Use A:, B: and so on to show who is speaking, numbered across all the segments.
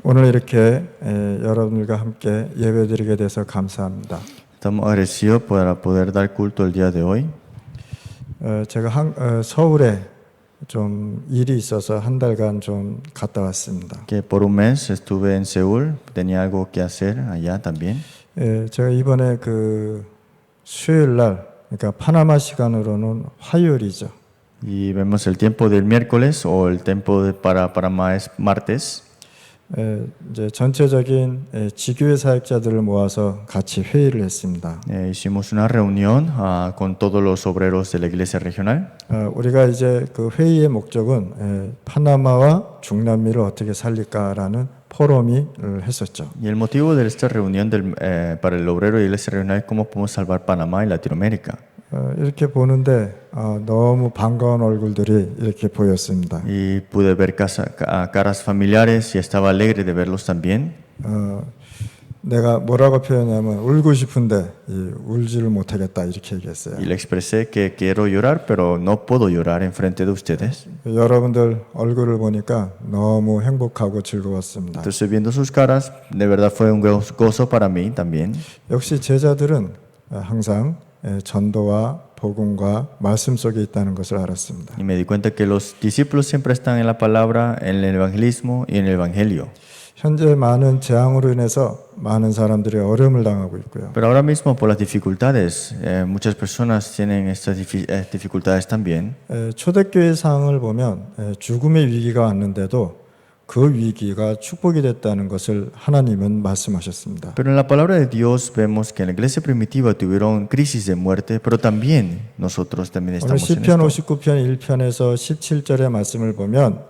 A: 오늘 이렇게 여러분들과 함께 예배드리게 돼서 감사합니다.
B: Estamos agradecidos para poder dar culto el día de hoy.
A: 제가 서울에 좀 일이 있어서 한 달간 좀 갔다 왔습니다.
B: Que por un mes estuve en Seúl, tenía algo que hacer allá también.
A: 제가 이번에 그 수요일 날, 그러니까 파나마 시간으로는 화요일이죠.
B: Y vemos el tiempo del miércoles o el tiempo para Panamá es martes.
A: 이제 전체적인 지교회 사역자들을 모아서 같이 회의를 했습니다.
B: Hicimos una reunión con todos los obreros de la iglesia regional.
A: 우리가 이제 그 회의의 목적은 파나마와 중남미를 어떻게 살릴까라는 포럼을 했었죠.
B: Y el motivo de esta reunión para el obrero de la iglesia regional es cómo podemos salvar Panamá y Latinoamérica.
A: 이렇게 보는데 너무 반가운 얼굴들이 이렇게 보였습니다.
B: Y pude ver caras familiares y estaba alegre de verlos también.
A: 내가 뭐라고 표현하면 울고 싶은데 울지를 못하겠다 이렇게 얘기했어요.
B: Y le expresé que quiero llorar, pero no puedo llorar enfrente de ustedes.
A: 여러분들 얼굴을 보니까 너무 행복하고 즐거웠습니다.
B: Entonces, viendo sus caras, de verdad fue un gozo para mí también.
A: 역시 제자들은 항상 전도와 복음과 말씀 속에 있다는 것을 알았습니다.
B: Y me di cuenta que los discípulos siempre están en la palabra, en el evangelismo y en el evangelio.
A: 현재 많은 재앙으로 인해서 많은 사람들이 어려움을 당하고 있고요.
B: Pero ahora mismo por las dificultades, muchas personas tienen estas dificultades también.
A: 초대교회 상황을 보면 죽음의 위기가 왔는데도 그 위기가 축복이 됐다는 것을 하나님은 말씀하셨습니다.
B: Pero en la palabra de Dios vemos que en la iglesia primitiva tuvieron crisis de muerte, pero también nosotros también
A: 오늘
B: estamos en
A: 시편
B: esto.
A: 59편 1편에서 17절의 말씀을 보면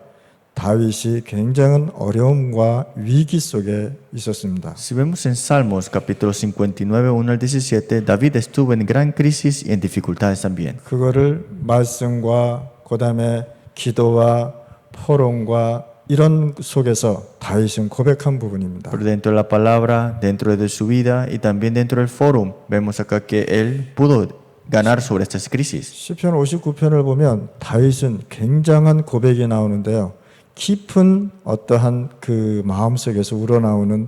A: 다윗이 굉장한 어려움과 위기 속에 있었습니다.
B: Si vemos en Salmos capítulo 59, 1 al 17, David estuvo en gran crisis y en dificultades también.
A: 그거를 말씀과 그다음에 기도와 포럼과 이런 속에서 다윗은 고백한 부분입니다.
B: Pero dentro de la palabra, dentro de su vida y también dentro del foro, vemos acá que él pudo ganar sobre estas crisis.
A: 시편 59편을 보면 다윗은 굉장한 고백이 나오는데요. 깊은 어떠한 그 마음속에서 우러나오는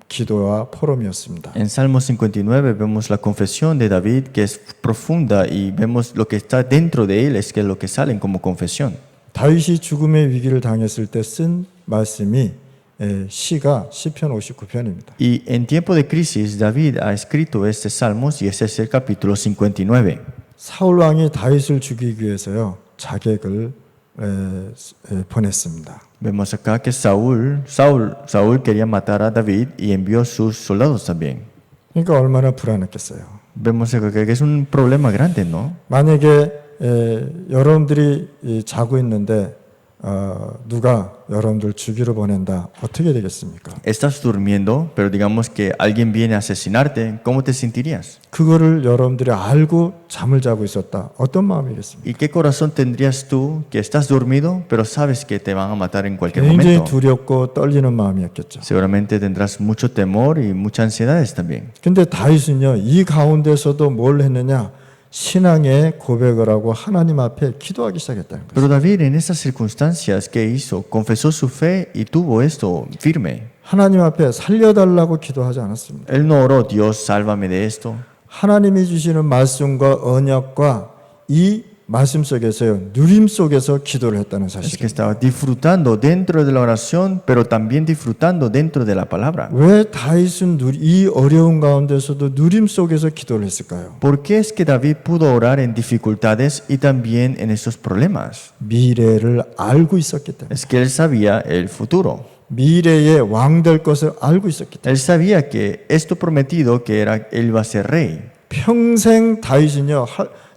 A: 기도와 포럼이었습니다.
B: En Salmo 59 vemos la confesión de David que es profunda y vemos lo que está dentro de él es que es lo que salen como confesión.
A: 다윗이 죽음의 위기를 당했을 때 쓴 말씀이 시가 시편 59편입니다.
B: Y en tiempo de crisis David ha escrito este Salmos y ese es el capítulo 59.
A: 사울 왕이 다윗을 죽이기 위해서요 자객을 보냈습니다.
B: Vemos acá que Saúl quería matar a David y envió sus soldados también.
A: 그러니까 얼마나 불안했겠어요.
B: Vemos acá que es un problema grande, ¿no?
A: 만약에 여러분들이 자고 있는데 누가 여러분들 죽이러 보낸다. 어떻게 되겠습니까?
B: Estás durmiendo, pero digamos que alguien viene a asesinarte, ¿cómo te sentirías?
A: 그거를 여러분들이 알고 잠을 자고 있었다. 어떤 마음이겠습니까?
B: ¿Y qué corazón tendrías tú que estás dormido, pero sabes que te van a matar en cualquier
A: 굉장히
B: momento?
A: 두렵고 떨리는 마음이었겠죠.
B: Seguramente tendrás mucho temor y muchas ansiedades también.
A: 근데 다윗은요. 이 가운데서도 뭘 했느냐? 신앙의 고백을 하고 하나님 앞에 기도하기 시작했다는 거예요.
B: Pero David en esas circunstancias, ¿qué hizo? Confesó su fe y tuvo esto firme.
A: 하나님 앞에 살려달라고 기도하지 않았습니다.
B: Él no oró, Dios, sálvame de esto.
A: 하나님이 주시는 말씀과 언약과 이 말씀 속에서요. 누림 속에서 기도를 했다는
B: Es que
A: 사실입니다.
B: estaba disfrutando dentro de la oración, pero también disfrutando dentro de la palabra.
A: 왜 다윗은 이 어려운 가운데서도 누림 속에서 기도를 했을까요?
B: ¿Por qué es que David pudo orar en dificultades y también en esos problemas?
A: 미래를 알고 있었기 때문에.
B: Es que él sabía el futuro.
A: 미래의 왕 될 것을 알고 있었기 때문에.
B: Él sabía que esto prometido, que era él iba a ser rey.
A: 평생 다윗은요.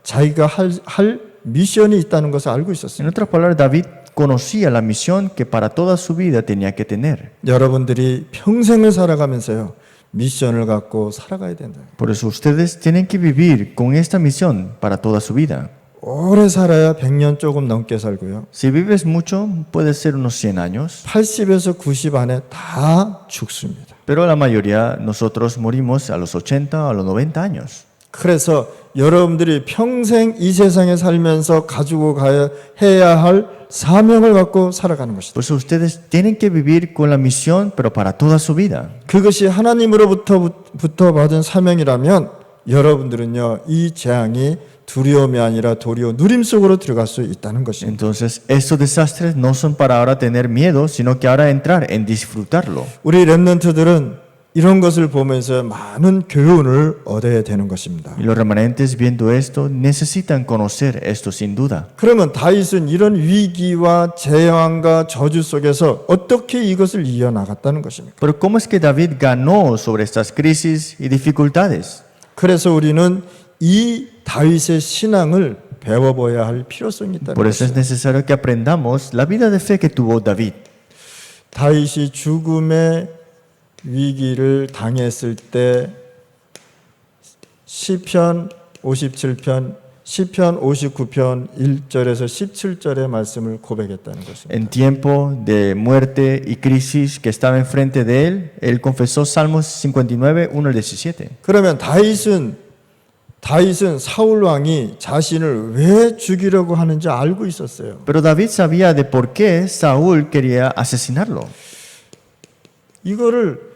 A: 자기가 할 미션이 있다는 것을 알고
B: En
A: 있었습니다.
B: otras palabras, David conocía la misión que para toda su vida tenía que tener.
A: 여러분들이 평생을 살아가면서요. 미션을 갖고 살아가야 된다.
B: Por eso ustedes tienen que vivir con esta misión para toda su vida.
A: 오래 살아야 100년 조금 넘게 살고요.
B: Si vives mucho, puede ser unos 100 años,
A: 80에서 90 안에 다 죽습니다.
B: pero la mayoría nosotros morimos a los 80, a los 90 años.
A: 그래서 여러분들이 평생 이 세상에 살면서 가지고 가야 해야 할 사명을 갖고 살아가는 것이다.
B: Por eso ustedes tienen que vivir con la misión, pero para toda su vida.
A: 그것이 하나님으로부터 받은 사명이라면 여러분들은요, 이 재앙이 두려움이 아니라 도리어 누림 속으로 들어갈 수 있다는 것입니다.
B: Entonces, estos desastres no son para ahora tener miedo, sino que ahora entrar en disfrutarlo.
A: 우리 렘넌트들은 이런 것을 보면서 많은 교훈을 얻어야 되는 것입니다.
B: Y los remanentes viendo esto necesitan conocer esto sin duda.
A: 그러면 다윗은 이런 위기와 재앙과 저주 속에서 어떻게 이것을 이어나갔다는 것입니까?
B: Pero ¿cómo es que David ganó sobre estas crisis y dificultades?
A: 그래서 우리는 이 다윗의 신앙을 배워봐야 할 필요성이 있다는
B: Por eso es
A: 것입니다.
B: necesario que aprendamos la vida de fe que tuvo David.
A: 다윗이 죽음의 위기를 당했을 때 시편 57편, 시편 59편 1절에서 17절의 말씀을 고백했다는 것입니다.
B: En tiempo de muerte y crisis que estaba enfrente de él confesó Salmos 59, 1 al 17.
A: 그러면 다윗은 사울 왕이 자신을 왜 죽이려고 하는지 알고 있었어요.
B: Pero David sabía de por qué Saúl quería asesinarlo.
A: 이거를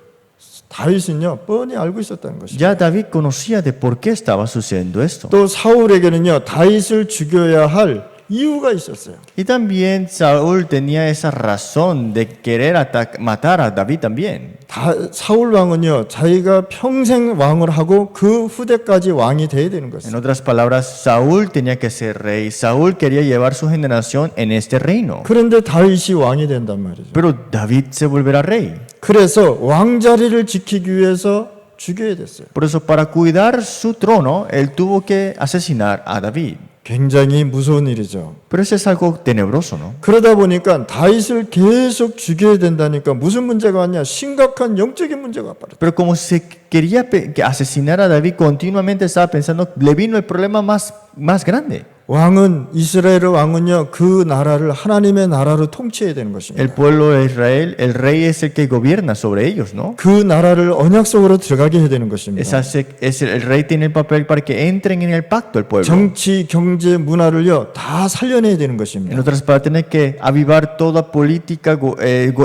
A: 다윗은요 뻔히 알고 있었다는 것입니다.
B: Ya David conocía de por qué estaba sucediendo esto.
A: 또 사울에게는요 다윗을 죽여야 할 이유가 있었어요.
B: Y también Saúl tenía esa razón de querer matar a David también.
A: 사울 왕은요 자기가 평생 왕을 하고 그 후대까지 왕이 돼야 되는
B: En
A: 것이에요.
B: otras palabras, Saúl tenía que ser rey. Saúl quería llevar su generación en este reino.
A: 그런데 다윗이 왕이 된단 말이죠.
B: Pero David se volverá rey.
A: 그래서 왕자리를 지키기 위해서 죽여야 됐어요.
B: Por eso, para cuidar su trono, él tuvo que asesinar a David.
A: 굉장히 무서운 일이죠.
B: Pero eso es algo tenebroso, ¿no?
A: 그러다 보니까 다윗을 계속 죽여야 된다니까 무슨 문제가 왔냐? 심각한 영적인 문제가 왔다.
B: Pero como se quería asesinar a David continuamente, estaba pensando, le vino el problema más grande.
A: 왕은 이스라엘의 왕은요 그 나라를 하나님의 나라로 통치해야 되는 것입니다.
B: El pueblo de Israel, el rey es el que gobierna sobre ellos, ¿no?
A: 그 나라를 언약 속으로 들어가게 해야 되는 것입니다.
B: El rey tiene el papel para que entren en el pacto el pueblo.
A: 정치, 경제, 문화를요 다 살려내야 되는
B: En
A: 것입니다.
B: otras palabras, tiene que avivar toda política,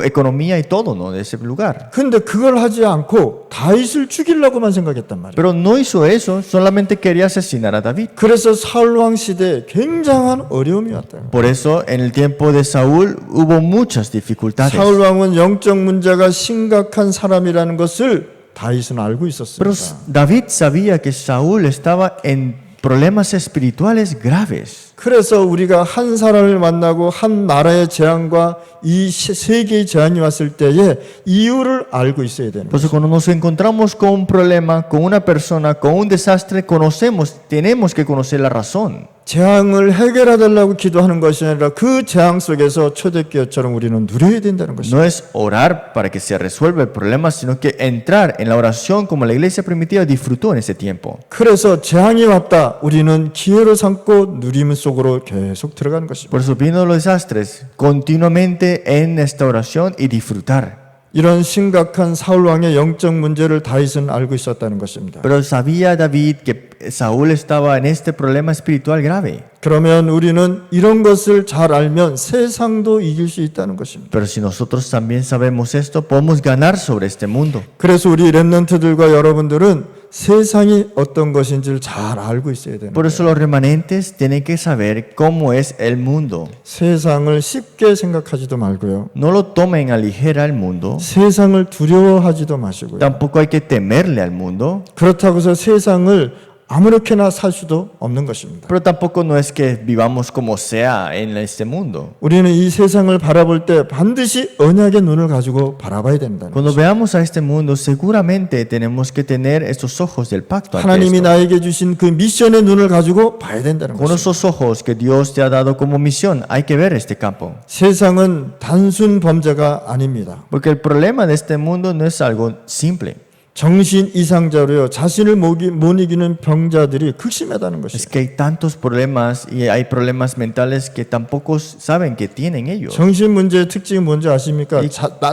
B: economía y todo, ¿no? De ese lugar.
A: 근데 그걸 하지 않고 다윗을 죽이려고만 생각했단 말이에요.
B: Pero no hizo eso, solamente quería asesinar a David.
A: 그래서 사울 왕 시대에 굉장한 어려움이 왔다.
B: Por eso, en el tiempo de Saúl hubo muchas dificultades.
A: 사울 왕은 영적 문제가 심각한 사람이라는 것을 다윗은 알고
B: Pero
A: 있었습니다.
B: David sabía que Saúl estaba en problemas espirituales graves.
A: 그래서 우리가 한 사람을 만나고 한 나라의 재앙과 이 세계의 재앙이 왔을 때에 이유를 알고 있어야 되는
B: Por
A: 거예요.
B: eso cuando nos encontramos con un problema, con una persona, con un desastre, tenemos que conocer la razón.
A: 재앙을 해결하달라고 기도하는 것이 아니라 그 재앙 속에서 초대교회처럼 우리는 누려야 된다는 것입니다.
B: No es orar para que se resuelva el problema, sino que entrar en la oración como la iglesia primitiva disfrutó en ese tiempo.
A: 그래서 재앙이 왔다. 우리는 기회로 삼고 누림 속으로 계속 들어가는 것입니다.
B: Por eso viendo los desastres, continuamente en esta oración y disfrutar.
A: 이런 심각한 사울 왕의 영적 문제를 다윗은 알고 있었다는 것입니다.
B: Pero sabía David que Saúl estaba en este problema espiritual grave.
A: 그러면 우리는 이런 것을 잘 알면 세상도 이길 수 있다는 것입니다.
B: Pero si nosotros también sabemos esto, podemos ganar sobre este mundo.
A: 그래서 우리 렘넌트들과 여러분들은 세상이 어떤 것인지를 잘 알고 있어야 되는
B: Por
A: 거예요.
B: eso los remanentes tienen que saber cómo es el mundo.
A: 세상을 쉽게 생각하지도 말고요.
B: No lo tomen a ligera el mundo.
A: 세상을 두려워하지도 마시고요.
B: Tampoco hay que temerle al mundo.
A: 그렇다고 해서 세상을 아무렇게나 살 수도 없는 것입니다.
B: Pero tampoco no es que vivamos como sea en este mundo.
A: 우리는 이 세상을 바라볼 때 반드시 언약의 눈을 가지고 바라봐야 된다는
B: Cuando
A: 거죠.
B: veamos a este mundo, seguramente tenemos que tener estos ojos del pacto. ante
A: 하나님이
B: esto.
A: 나에게 주신 그 미션의 눈을 가지고 봐야 된다는
B: Con
A: 거죠.
B: esos ojos que Dios te ha dado como misión, hay que ver este campo.
A: 세상은 단순 범죄가 아닙니다.
B: Porque el problema de este mundo no es algo simple.
A: 정신 이상자로요. 자신을 못 이기는 병자들이 극심하다는
B: Es
A: 것이죠.
B: que hay tantos problemas y hay problemas mentales que tampoco saben que tienen ellos.
A: 정신 문제의 특징이 뭔지 아십니까?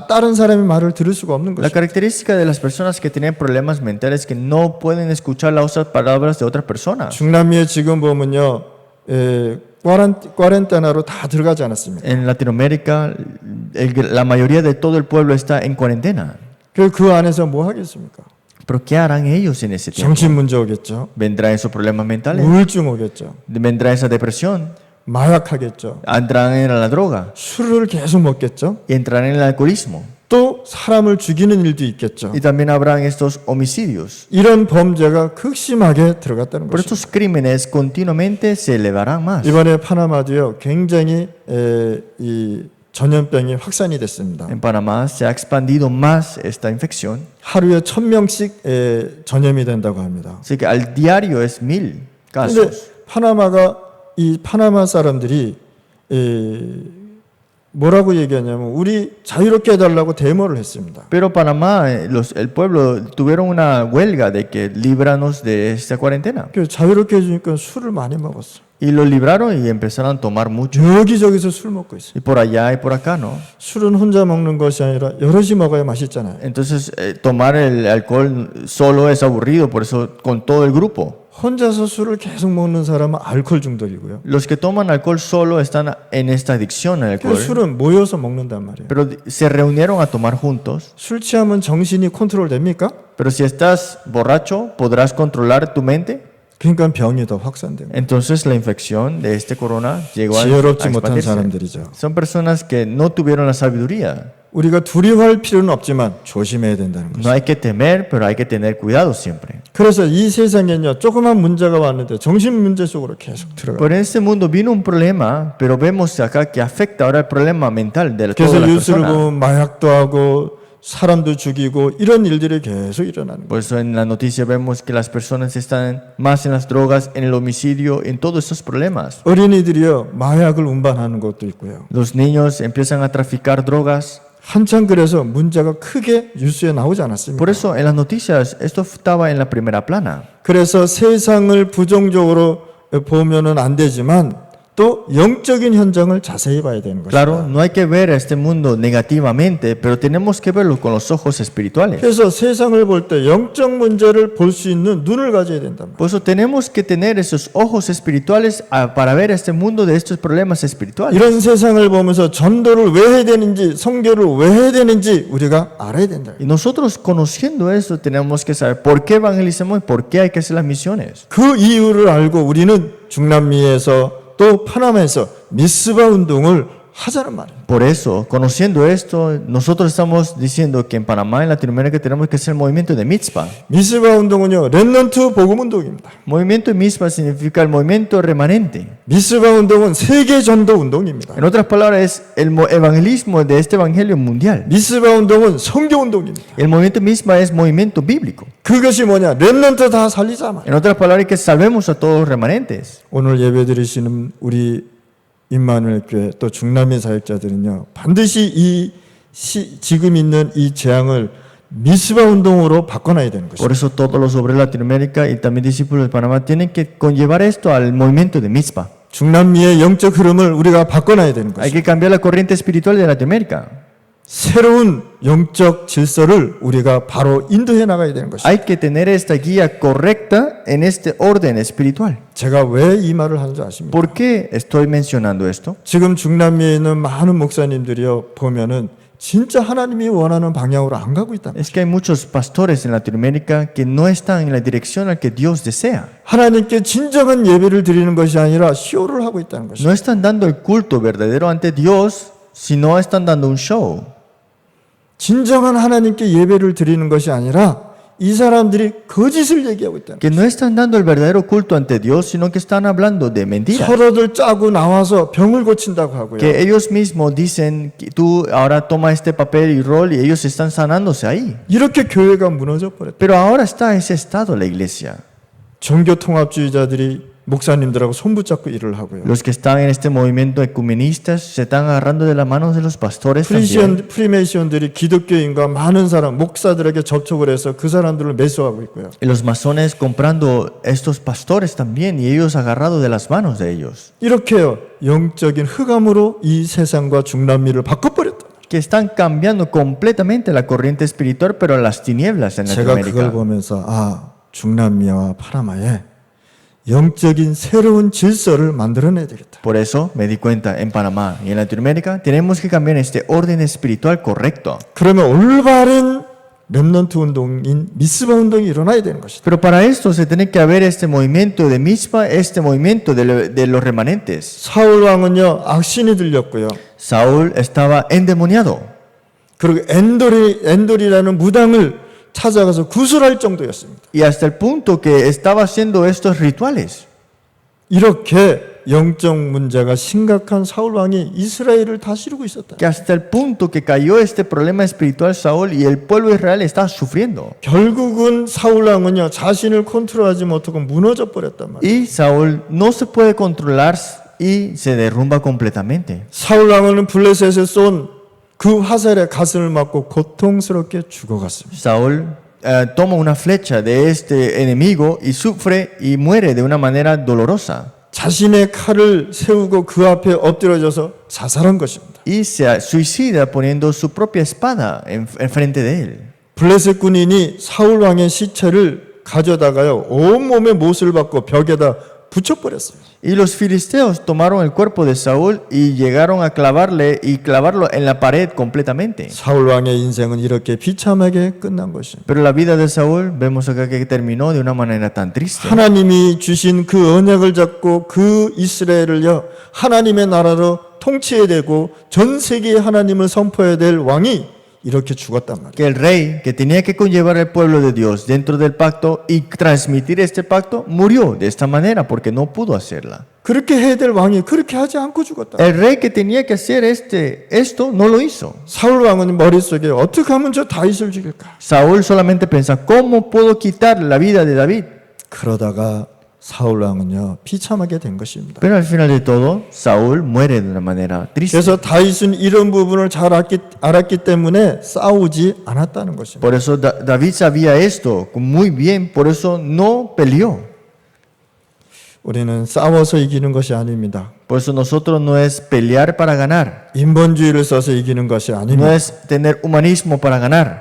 A: 다른 사람의 말을 들을 수가 없는
B: La
A: 것이죠.
B: característica de las personas que tienen problemas mentales es que no pueden escuchar las otras palabras de otra persona.
A: 중남미에 지금 보면요. cuarentena로 다 들어가지 않았습니까?
B: En Latinoamérica, la mayoría de todo el pueblo está en cuarentena.
A: 그 안에서 뭐 하겠습니까?
B: Pero ¿qué harán ellos en ese tiempo?
A: 정신 문제 오겠죠.
B: ¿Vendrán esos problemas mentales?
A: 우울증 오겠죠.
B: ¿Vendrá esa depresión?
A: 마약하겠죠.
B: ¿Entrarán en la droga?
A: 술을 계속 먹겠죠.
B: ¿Y entrarán en el alcoholismo?
A: 또 사람을 죽이는 일도 있겠죠.
B: Y también habrán estos homicidios.
A: 이런 범죄가 극심하게 들어갔다는
B: Por
A: 것이죠.
B: estos crímenes continuamente se elevarán más.
A: 이번에 파나마도요 굉장히 이 전염병이 확산이 됐습니다.
B: En Panamá se ha expandido más esta infección.
A: 하루에 1,000명씩 전염이 된다고 합니다.
B: Así que al diario es 1000
A: 근데
B: casos.
A: 이 파나마 사람들이 뭐라고 얘기하냐면 우리 자유롭게 해달라고 데모를 했습니다.
B: Pero Panamá, el pueblo tuvieron una huelga de que líbranos de esta cuarentena.
A: 그 자유롭게 해주니까 술을 많이 먹었어.
B: Y los libraron y empezaron a tomar mucho.
A: 여기저기서 술 먹고 있어요.
B: Y por allá y por acá, ¿no?
A: 술은 혼자 먹는 것이 아니라 여럿이 먹어야 맛있잖아요.
B: Entonces, tomar el alcohol solo es aburrido, por eso con todo el grupo.
A: 혼자서 술을 계속 먹는 사람은 알코올 중독이고요.
B: Los que toman alcohol solo están en esta adicción al
A: 그
B: alcohol.
A: 술은 모여서 먹는단 말이에요.
B: Pero se reunieron a tomar juntos.
A: 술 취하면 정신이 컨트롤 됩니까?
B: Pero si estás borracho, ¿podrás controlar tu mente?
A: 그러니까 병이 더 확산됩니다.
B: Entonces la infección de este corona llegó a
A: 지혜롭지 못한
B: expandirse.
A: 사람들이죠.
B: Son personas que no tuvieron la sabiduría.
A: 우리가 두려워할 필요는 없지만 조심해야 된다는 거죠.
B: No hay que temer, pero hay que tener cuidado siempre.
A: 그래서 이 세상에는요 조그만 문제가 왔는데 정신 문제 속으로 계속 들어가.
B: Por en este mundo vino un problema, pero vemos acá que afecta ahora el problema mental de
A: 그래서
B: todas las
A: 뉴스를
B: personas.
A: 보면 마약도 하고 사람도 죽이고 이런 일들이 계속 일어나는 거예요.
B: Por eso en la noticia vemos que las personas están más en las drogas, en el homicidio, en todos estos problemas.
A: 어린이들이요 마약을 운반하는 것도 있고요.
B: Los niños empiezan a traficar drogas.
A: 한참 그래서 문제가 크게 뉴스에 나오지 않았습니까?
B: Por eso en las noticias esto estaba en la primera plana.
A: 그래서 세상을 부정적으로 보면은 안 되지만 또 영적인 현장을 자세히 봐야 되는 것이다.
B: Claro, no hay que ver a este mundo negativamente, pero tenemos que verlo con los ojos espirituales.
A: 그래서 세상을 볼 때 영적 문제를 볼 수 있는 눈을 가져야 된다.
B: Por eso tenemos que tener esos ojos espirituales para ver este mundo de estos problemas espirituales.
A: 이런 세상을 보면서 전도를 왜 해야 되는지, 선교를 왜 해야 되는지 우리가 알아야 된다.
B: Y nosotros conociendo eso tenemos que saber por qué evangelizamos y por qué hay que hacer las misiones.
A: 그 이유를 알고 우리는 중남미에서 또 파나마에서 미스바 운동을 하자는 말이에요.
B: Por eso, conociendo esto, nosotros estamos diciendo que en Panamá, en Latinoamérica, tenemos que hacer el movimiento de Mitzvah.
A: 미스바 운동은요, 렘넌트 복음 운동입니다.
B: Movimiento de Mitzvah significa el movimiento remanente.
A: 미스바 운동은 세계 전도 운동입니다.
B: En otras palabras, es el evangelismo de este evangelio mundial.
A: 미스바 운동은 선교 운동입니다.
B: El movimiento Mitzvah es movimiento bíblico.
A: 그것이 뭐냐? 렘넌트 다 살리자 말.
B: En otras palabras, que salvemos a todos los remanentes.
A: 오늘 예배드리시는 우리 임마누엘 교회 또 중남미 사역자들은요 반드시 지금 있는 이 재앙을 미스바 운동으로 바꿔놔야 되는
B: Por
A: 것입니다.
B: eso todos los obreros de Latinoamérica y también discípulos de Panamá tienen que conllevar esto al movimiento de Mitzvah.
A: 중남미의 영적 흐름을 우리가 바꿔놔야 되는
B: Hay
A: 것입니다.
B: que cambiar la corriente espiritual de Latinoamérica.
A: 새로운 영적 질서를 우리가 바로 인도해 나가야 되는 것입니다.
B: Hay que tener esta guía correcta en este orden espiritual.
A: 제가 왜 이 말을 하는지 아십니까?
B: ¿Por qué estoy mencionando esto?
A: 지금 중남미에 있는 많은 목사님들이요 보면은 진짜 하나님이 원하는 방향으로 안 가고 있다.
B: Es que hay muchos pastores en Latinoamérica que no están en la dirección al que Dios desea.
A: 하나님께 진정한 예배를 드리는 것이 아니라 쇼를 하고 있다는 것입니다.
B: No están dando el culto verdadero ante Dios, sino están dando un show.
A: 진정한 하나님께 예배를 드리는 것이 아니라 이 사람들이 거짓을 얘기하고 있다는
B: Que no están dando el verdadero culto ante Dios, sino que están hablando de mentiras.
A: 서로들 짜고 나와서 병을 고친다고 하고요.
B: Que ellos mismos dicen que tú ahora toma este papel y rol y ellos están sanándose ahí.
A: 이렇게 교회가 무너져 버렸다.
B: Pero ahora está ese estado la iglesia.
A: 종교 통합주의자들이 목사님들하고 손붙잡고 일을 하고요.
B: Los que están en este movimiento ecumenistas se están agarrando de las manos de los pastores también.
A: 프리메이션들이 기독교인과 많은 사람 목사들에게 접촉을 해서 그 사람들을 매수하고 있고요.
B: Y los masones comprando estos pastores también y ellos agarrados de las manos de ellos.
A: 이렇게요 영적인 흑암으로 이 세상과 중남미를 바꿔버렸다.
B: Que están cambiando completamente la corriente espiritual, pero las tinieblas en
A: 제가 그걸
B: Latinoamérica.
A: 보면서 중남미와 파나마에 영적인 새로운 질서를 만들어내야 되겠다.
B: Por eso me di cuenta en Panamá y en Latinoamérica tenemos que cambiar este orden espiritual correcto.
A: 그러면 올바른 렘넌트 운동인 미스바 운동이 일어나야 되는 것이다.
B: Pero para esto se tiene que haber este movimiento de misma, este movimiento de los remanentes.
A: 사울 왕은요 악신이 들렸고요.
B: Saúl estaba endemoniado
A: 그리고 엔돌이라는 무당을 찾아가서 구술할 정도였습니다.
B: y hasta el punto que estaba haciendo estos rituales.
A: 이렇게 영적 문제가 심각한 사울 왕이 이스라엘을 다스리고 있었다.
B: Que hasta el punto que cayó este problema espiritual Saúl y el pueblo de Israel estaba sufriendo.
A: 결국은 사울 왕은요 자신을 컨트롤하지 못하고 무너져 버렸단 말이에요.
B: Y Saúl no se puede controlar y se derrumba completamente.
A: 사울 왕은 블레셋에 쏜 그 화살에 가슴을 맞고 고통스럽게 죽어갔습니다.
B: Saúl toma una flecha de este enemigo y sufre y muere de una manera dolorosa.
A: 자신의 칼을 세우고 그 앞에 엎드려져서 자살한 것입니다.
B: Y se suicida poniendo su propia espada enfrente de él.
A: 블레셋 군인이 사울 왕의 시체를 가져다가요 온몸에 못을 박고 벽에다 붙여버렸어요.
B: Y los filisteos tomaron el cuerpo de Saúl y llegaron a clavarle y clavarlo en la pared completamente.
A: 사울 왕의 인생은 이렇게 비참하게 끝난 것입니다.
B: Pero la vida de Saúl vemos acá que terminó de una manera tan triste.
A: 하나님이 주신 그 언약을 잡고 그 이스라엘을요 하나님의 나라로 통치해야 되고 전 세계에 하나님을 선포해야 될 왕이 이렇게 죽었단 말이에요.
B: Que el rey que tenía que conllevar al pueblo de Dios dentro del pacto y transmitir este pacto murió de esta manera porque no pudo hacerla.
A: 그렇게 해야 될 왕이 그렇게 하지 않고 죽었다.
B: El rey que tenía que hacer esto no lo hizo.
A: 사울 왕은 머릿속에 어떻게 하면 저 다윗을 죽일까?
B: Saúl solamente piensa, ¿cómo puedo quitar la vida de David?
A: 그러다가 사울 왕은요 비참하게 된 것입니다.
B: Pero al final de todo, Saúl muere de una manera triste.
A: 그래서 다윗은 이런 부분을 잘 알았기 때문에 싸우지 않았다는 것입니다.
B: Por eso David sabía esto muy bien, por eso no peleó.
A: 우리는 싸워서 이기는 것이 아닙니다.
B: Por eso nosotros no es pelear para ganar,
A: 인본주의를 써서 이기는 것이
B: no
A: 아닙니다.
B: es tener humanismo para ganar.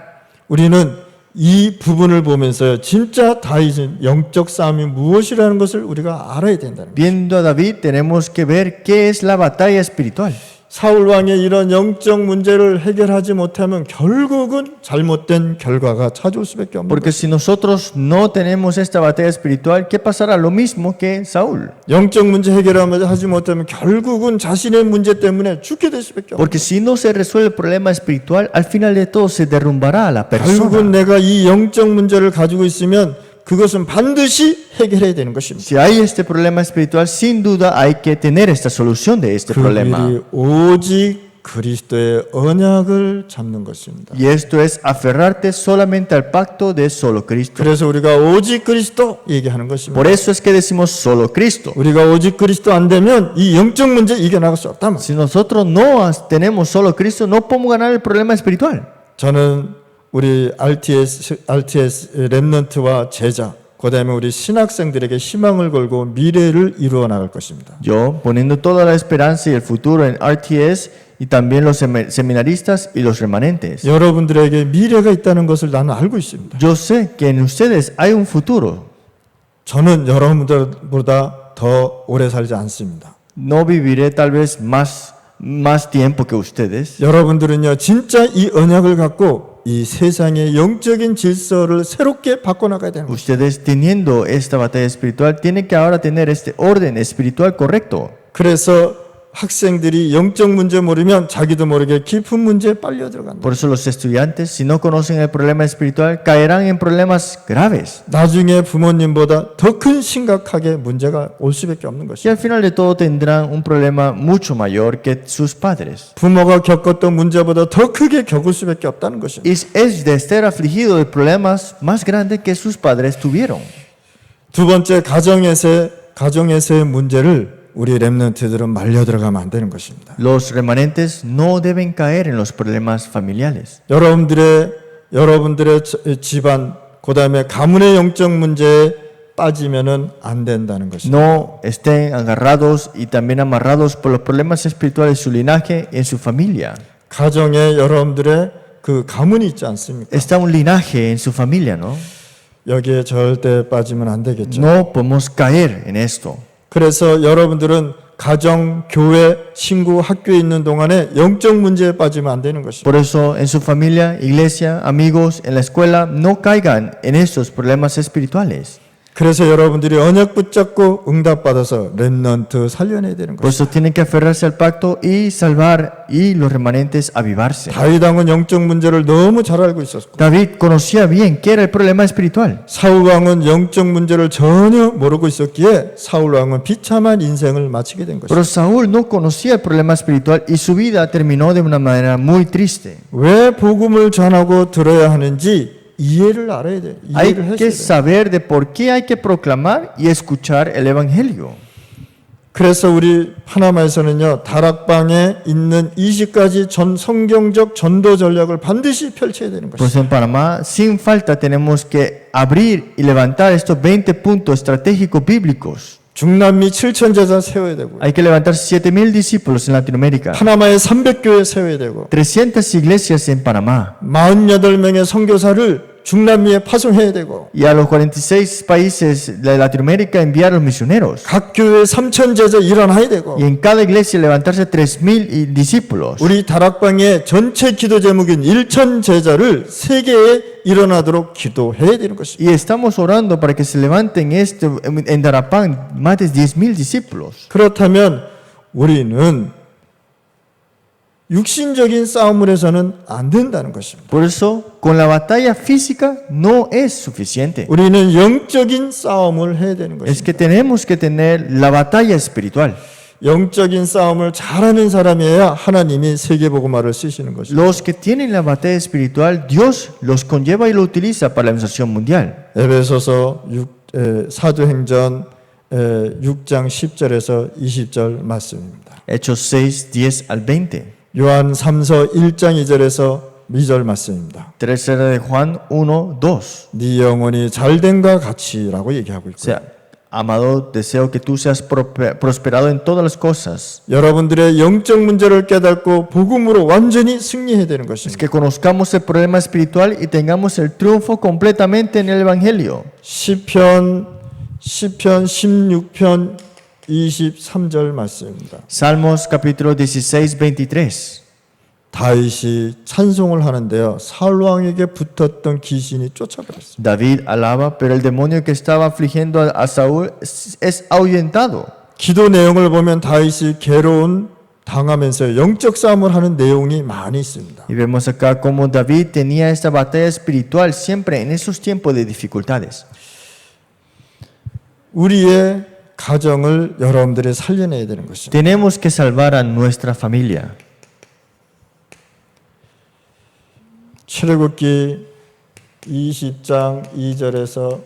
A: 우리는 이 부분을 보면서 진짜 다윗은 영적 싸움이 무엇이라는 것을 우리가 알아야 된다는 거예요.
B: Viendo a David tenemos que ver qué es la batalla espiritual.
A: 사울 왕의 이런 영적 문제를 해결하지 못하면 결국은 잘못된 결과가 찾아올 수밖에 없는
B: Porque
A: 거예요.
B: si nosotros no tenemos esta batalla espiritual, ¿qué pasará? Lo mismo que Saúl.
A: 영적 문제 해결하지 못하면 결국은 자신의 문제 때문에 죽게 될 수밖에 없는
B: Porque si no se resuelve el problema espiritual, al final de todo se derrumbará a la
A: 결국은
B: persona.
A: 내가 이 영적 문제를 가지고 있으면 그것은 반드시 해결해야 되는 것입니다.
B: Si hay este problema espiritual, sin duda hay que tener esta solución de este
A: 그
B: problema.
A: 길이 오직 그리스도의 언약을 잡는 것입니다.
B: Y esto es aferrarte solamente al pacto de solo Cristo.
A: 그래서 우리가 오직 그리스도 얘기하는 것입니다.
B: Por eso es que decimos solo Cristo.
A: 우리가 오직 그리스도 안 되면 이 영적 문제 이겨나갈 수 없다.
B: Si nosotros no tenemos solo Cristo, no podemos ganar el problema espiritual.
A: 저는 우리 RTS 렘넌트와 제자, 그다음에 우리 신학생들에게 희망을 걸고 미래를 이루어 나갈 것입니다.
B: Yo, poniendo toda la esperanza y el futuro en RTS y también los seminaristas y los remanentes.
A: 여러분들에게 미래가 있다는 것을 나는 알고 있습니다.
B: Yo sé que en ustedes hay un futuro.
A: 저는 여러분들보다 더 오래 살지 않습니다.
B: No viviré tal vez más tiempo que ustedes.
A: 여러분들은요 진짜 이 언약을 갖고 이 세상의 영적인 질서를 새롭게 바꿔나가야 되는 것입니다.
B: Ustedes teniendo esta batalla espiritual tienen que ahora tener este orden espiritual correcto.
A: 그래서 학생들이 영적 문제 모르면 자기도 모르게 깊은 문제에 빨려 들어간다.
B: Por eso los estudiantes, si no conocen el problema espiritual, caerán en problemas graves.
A: 나중에 부모님보다 더 큰 심각하게 문제가 올 수밖에 없는
B: Y
A: 것이죠.
B: al final de todo tendrán un problema mucho mayor que sus padres.
A: 부모가 겪었던 문제보다 더 크게 겪을 수밖에 없다는 것입니다.
B: Es de estar afligido de problemas más grandes que sus padres tuvieron.
A: 두 번째 가정에서의 문제를 우리 렘넌트들은 말려 들어가면 안 되는 것입니다.
B: Los remanentes no deben caer en los problemas familiares.
A: 여러분들의 집안, 그다음에 가문의 영적 문제에 빠지면은 안 된다는 것입니다.
B: No estén agarrados y también amarrados por los problemas espirituales de su linaje en su familia.
A: 가정에 여러분들의 그 가문이 있지 않습니까?
B: Está un linaje en su familia, ¿no?
A: 여기에 절대 빠지면 안 되겠죠.
B: No podemos caer en esto.
A: 그래서 여러분들은 가정, 교회, 친구, 학교에 있는 동안에 영적 문제에 빠지면 안 되는 것입니다.
B: Por eso, en su familia, iglesia, amigos, en la escuela, no caigan en esos problemas espirituales.
A: 그래서 여러분들이 언약 붙잡고 응답받아서 렘넌트 살려내야 되는
B: Por
A: 것입니다.
B: eso tienen que aferrarse al pacto y salvar y los remanentes avivarse.
A: 다윗 왕은 영적 문제를 너무 잘 알고 있었고
B: David conocía bien qué era el problema espiritual.
A: 사울 왕은 영적 문제를 전혀 모르고 있었기에 사울 왕은 비참한 인생을 마치게 된
B: Pero
A: 것입니다.
B: Saúl no conocía el problema espiritual y su vida terminó de una manera muy triste.
A: 왜 복음을 전하고 들어야 하는지 이해를 알아야 돼요.
B: Hay
A: 이해를 했어야
B: que
A: 돼요.
B: saber de por qué hay que proclamar y escuchar el Evangelio.
A: 그래서 우리 파나마에서는요 다락방에 있는 20가지 전 성경적 전도 전략을 반드시 펼쳐야 되는 것입니다.
B: Pues en Panamá, sin falta, tenemos que abrir y levantar estos 20 puntos estratégicos bíblicos.
A: 중남미 7천 제자 세워야 되고
B: Hay que levantar 7,000 discípulos en Latinoamérica,
A: 파나마에 300교회 세워야 되고
B: 300 iglesias en Panamá
A: 48명의 선교사를 중남미에 파송해야 되고
B: y a los 46 países de Latinoamérica enviar a los misioneros.
A: 각 교회 3천 제자 일어나야 되고
B: Y en cada iglesia levantarse 3,000 discípulos.
A: 우리 다락방의 전체 기도 제목인 1천 제자를 세계에 일어나도록 기도해야 되는 것입니다.
B: Y estamos orando para que se levanten en Darapán más de 10,000 discípulos.
A: 그렇다면 우리는 육신적인 싸움을 해서는 안 된다는 것입니다.
B: Por eso, con la batalla física no es suficiente.
A: 우리는 영적인 싸움을 해야 되는
B: Es
A: 것입니다.
B: que tenemos que tener la batalla espiritual.
A: 영적인 싸움을 잘하는 사람이어야 하나님이 세계복음화를 쓰시는 것입니다.
B: Los que tienen la batalla espiritual, Dios los conlleva y lo utiliza para la evangelización mundial.
A: 에베소서 사도행전 6장 10절에서 20절 말씀입니다.
B: Hechos 6, 10 al 20.
A: 요한 3서 1장 2절에서 2절 말씀입니다.
B: Tercera de Juan 1, 2.
A: 네 영혼이 잘됨과 같이라고 얘기하고
B: O
A: 있고요.
B: sea, amado, deseo que tú seas prosperado en todas las cosas.
A: 여러분들의 영적 문제를 깨닫고 복음으로 완전히 승리해야 되는
B: Es
A: 것입니다.
B: que conozcamos el problema espiritual y tengamos el triunfo completamente en el Evangelio.
A: 시편 16편 23절 말씀입니다.
B: Salmos capítulo 16, 23.
A: 다윗이 찬송을 하는데요. 사울 왕에게 붙었던 귀신이 쫓아버렸습니다.
B: David alaba, pero el demonio que estaba afligiendo a Saúl es ahuyentado.
A: 기도 내용을 보면 다윗이 괴로운 당하면서 영적 싸움을 하는 내용이 많이 있습니다.
B: Y vemos acá cómo David tenía esta batalla espiritual siempre en esos tiempos de dificultades.
A: 우리의 가정을 여러분들이 살려내야 되는 것입니다.
B: Tenemos que salvar a nuestra familia.
A: 출애굽기 20장 2절에서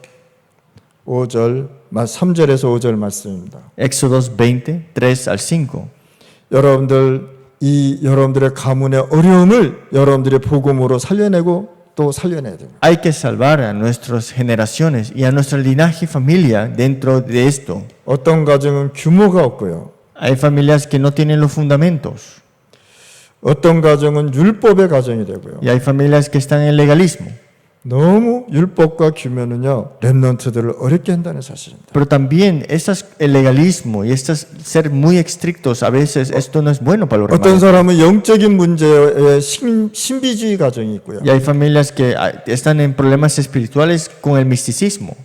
A: 5절, 3절에서 5절 말씀입니다.
B: Éxodos 20, 3 al 5.
A: 여러분들의 가문의 어려움을 여러분들의 복음으로 살려내고 또 살려내야 됩니다.
B: Hay que salvar a nuestras generaciones y a nuestra linaje y familia dentro de esto.
A: 어떤 가정은 규모가 없고요.
B: Hay familias que no tienen los fundamentos
A: 어떤 가정은 율법의 가정이 되고요.
B: y hay familias que están en el legalismo.
A: 너무 율법과 규면은요 렘넌트들을 어렵게 한다는 사실입니다.
B: Pero también el legalismo y ser muy estrictos, a veces esto no es bueno para los
A: 어떤
B: remanentes.
A: 사람은 영적인 문제에 신비주의 가정이 있고요.
B: Y hay familias que están en problemas espirituales con el misticismo.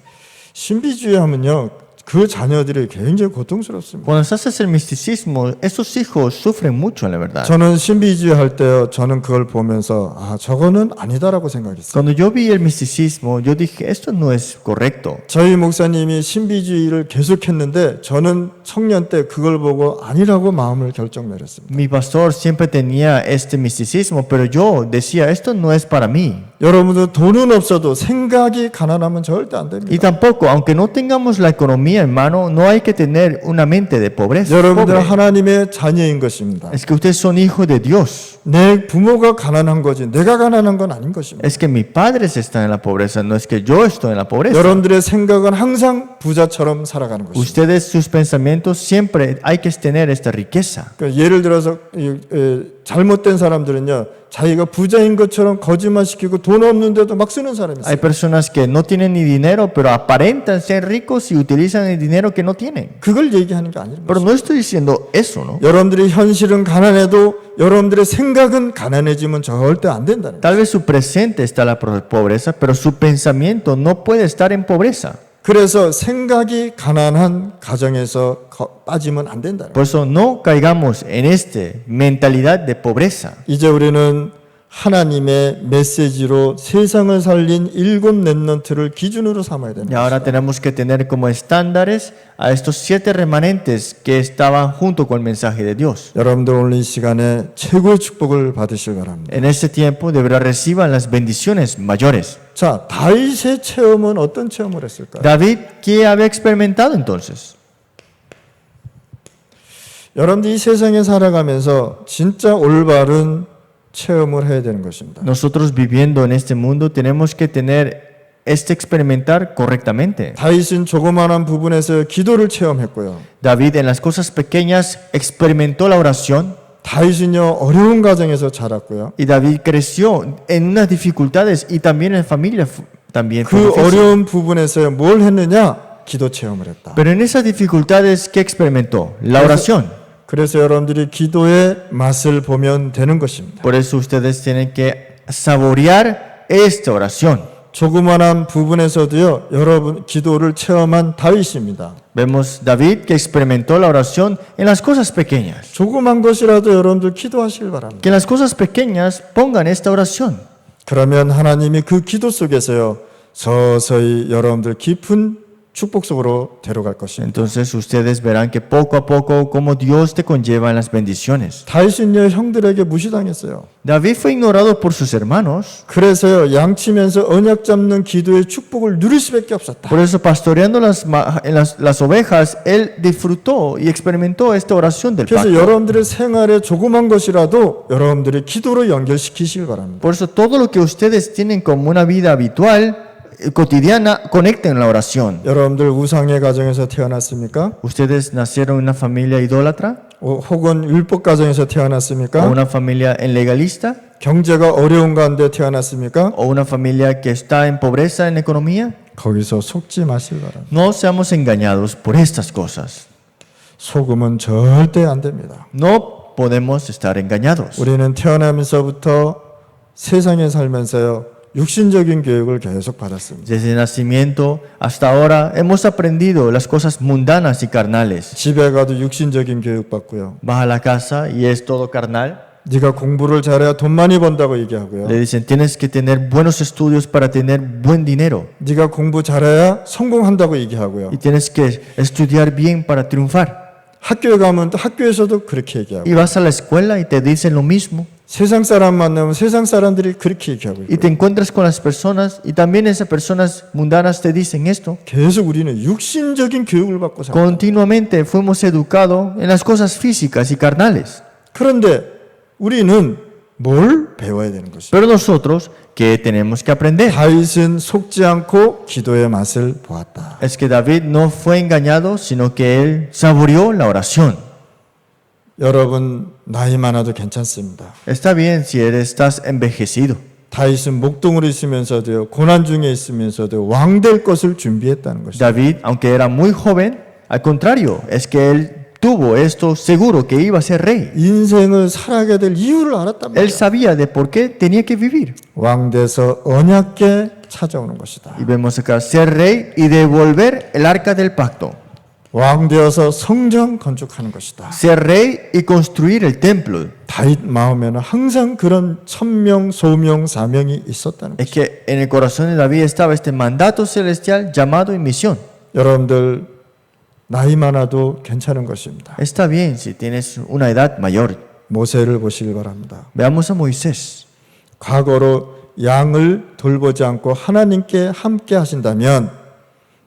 A: 신비주의 하면요 그 자녀들이 굉장히 고통스럽습니다.
B: Cuando se hace el misticismo, estos hijos sufren mucho, la verdad.
A: 저는 신비주의 할 때요 저는 그걸 보면서 아 저거는 아니다라고 생각했어요.
B: Cuando yo vi el misticismo, yo dije, esto no es correcto.
A: 저희 목사님이 신비주의를 계속했는데 저는 청년 때 그걸 보고 아니라고 마음을 결정 내렸습니다.
B: Mi pastor siempre tenía este misticismo, pero yo decía, esto no es para mí.
A: 여러분들 돈은 없어도 생각이 가난하면 절대 안
B: Y
A: 됩니다.
B: tampoco, aunque no tengamos la economía, hermano, no hay que tener una mente de pobreza.
A: 여러분들
B: pobre.
A: 하나님의 자녀인 것입니다.
B: Es que ustedes son hijos de Dios.
A: 내 부모가 가난한 거지 내가 가난한 건 아닌 것입니다.
B: Es que mis padres están en la pobreza, no es que yo estoy en la pobreza.
A: 여러분들의 생각은 항상 부자처럼 살아가는 것입니다.
B: Ustedes, sus pensamientos, siempre hay que tener esta riqueza.
A: 그러니까 예를 들어서 잘못된 사람들은요, 자기가 부자인 것처럼 거짓말시키고 돈 없는데도 막 쓰는 사람이
B: Hay
A: 있어요.
B: personas que no tienen ni dinero, pero aparentan ser ricos y utilizan el dinero que no tienen.
A: 그걸 얘기하는 게 아니라.
B: Pero no estoy diciendo eso, ¿no?
A: 여러분들이 현실은 가난해도 여러분들의 생각은 가난해지면 절대 안 된다는 거예요.
B: Tal vez su presente está en la pobreza, pero su pensamiento no puede estar en pobreza.
A: 그래서 생각이 가난한 가정에서 빠지면 안 된다는 거예요.
B: Por eso no caigamos en esta mentalidad de pobreza.
A: 이제 우리는 하나님의 메시지로 세상을 살린 7 렘넌트를 기준으로 삼아야
B: Y
A: 됩니다.
B: ahora tenemos que tener como estándares a estos 7 remanentes que estaban junto con el mensaje de Dios.
A: 여러분들 오늘 이 시간에 최고의 축복을 받으시기 바랍니다.
B: En este tiempo deberá reciban las bendiciones mayores.
A: 자, 다윗의 체험은 어떤 체험을 했을까요?
B: David, ¿qué había experimentado entonces?
A: 여러분들 이 세상에 살아가면서 진짜 올바른 체험을 해야 되는 것입니다.
B: Nosotros viviendo en este mundo tenemos que tener experimentar correctamente.
A: 다윗은 조그마한 부분에서 기도를 체험했고요.
B: David en las cosas pequeñas experimentó la oración
A: 다윗은요 어려운 가정에서 자랐고요.
B: y David creció en unas dificultades y también en familia también.
A: 그 어려운 부분에서 뭘 했느냐? 기도 체험을 했다.
B: Pero en esas dificultades ¿qué experimentó? La oración.
A: 그래서 여러분들이 기도의 맛을 보면 되는 것입니다.
B: Por eso ustedes tienen que saborear esta oración.
A: 조그마한 부분에서도요 여러분 기도를 체험한 다윗입니다.
B: Vemos David que experimentó la oración en las cosas pequeñas.
A: 조그만 것이라도 여러분들 기도하시길 바랍니다.
B: Que en las cosas pequeñas pongan esta oración.
A: 그러면 하나님이 그 기도 속에서요 서서히 여러분들 깊은 축복 속으로 데려갈 것입니다.
B: Entonces ustedes verán que poco a poco como Dios te conlleva en las bendiciones.
A: 다윗은요 형들에게 무시당했어요.
B: David fue ignorado por sus hermanos.
A: 그래서요 양치면서 언약 잡는 기도의 축복을 누릴 수밖에 없었다.
B: Por eso pastoreando las ovejas, él disfrutó y experimentó esta oración del
A: 그래서
B: pacto.
A: 여러분들의 생활에 조그만 것이라도 여러분들이 기도로 연결시키시길 바랍니다.
B: Por eso todo lo que ustedes tienen como una vida habitual, cotidiana, conecten la oración.
A: 여러분들 우상의 가정에서 태어났습니까?
B: ¿Ustedes nacieron en una familia idólatra
A: 혹은 율법 가정에서
B: o
A: 태어났습니까?
B: una familia en legalista
A: 경제가 어려운 가운데 태어났습니까?
B: o una familia que está en pobreza en economía?
A: 거기서 속지 마시길 바랍니다.
B: No seamos engañados por estas cosas.
A: 속으면 절대 안 됩니다.
B: No podemos estar engañados.
A: 우리는 태어나면서부터 세상에 살면서요 육신적인 교육을 계속 받았습니다.
B: Desde el nacimiento hasta ahora hemos aprendido las cosas mundanas y carnales.
A: 집에 가도 육신적인 교육 받고요.
B: Vas a la casa y es todo carnal.
A: 네가 공부를 잘해야 돈 많이 번다고 얘기하고요.
B: Le dicen, tienes que tener buenos estudios para tener buen dinero.
A: 네가 공부 잘해야 성공한다고 얘기하고요.
B: Y tienes que estudiar bien para triunfar.
A: 학교에 가면 또 학교에서도 그렇게 얘기하고
B: Y vas a la escuela y te dicen lo mismo.
A: 세상 사람 만나면 세상 사람들이 그렇게 얘기하고
B: Y
A: 있고요.
B: te encuentras con las personas y también esas personas mundanas te dicen esto.
A: 계속 우리는 육신적인 교육을 받고 살아요.
B: Continuamente fuimos educados en las cosas físicas y carnales.
A: 그런데 우리는 뭘 배워야 되는 것이죠?
B: Pero nosotros, ¿qué tenemos que aprender?
A: 다윗은 속지 않고 기도의 맛을 보았다.
B: Es que David no fue engañado, sino que él saboreó la oración.
A: 여러분 나이 많아도 괜찮습니다.
B: Está bien si estás envejecido.
A: 다윗은 목동으로 있으면서도요 고난 중에 있으면서도 왕 될 것을 준비했다는 것이죠.
B: David, aunque era muy joven, al contrario, es que él tuvo esto seguro que iba a ser rey.
A: 인생을 살아가게 될 이유를 알았단
B: Él
A: 말이야.
B: sabía de por qué tenía que vivir.
A: 왕 돼서 언약궤 찾아오는 것이다.
B: Y vemos acá, ser rey y devolver el arca del pacto.
A: 왕 되어서 성전 건축하는 것이다.
B: Ser rey y construir el templo.
A: 다윗 마음에는 항상 그런 천명, 소명, 사명이 있었다는
B: Es
A: 것이다.
B: que en el corazón de David estaba este mandato celestial, llamado y misión.
A: 여러분들 나이 많아도 괜찮은 것입니다.
B: Está bien si tienes una edad mayor.
A: 모세를 보시길 바랍니다.
B: Veamos a Moisés.
A: 과거로 양을 돌보지 않고 하나님께 함께 하신다면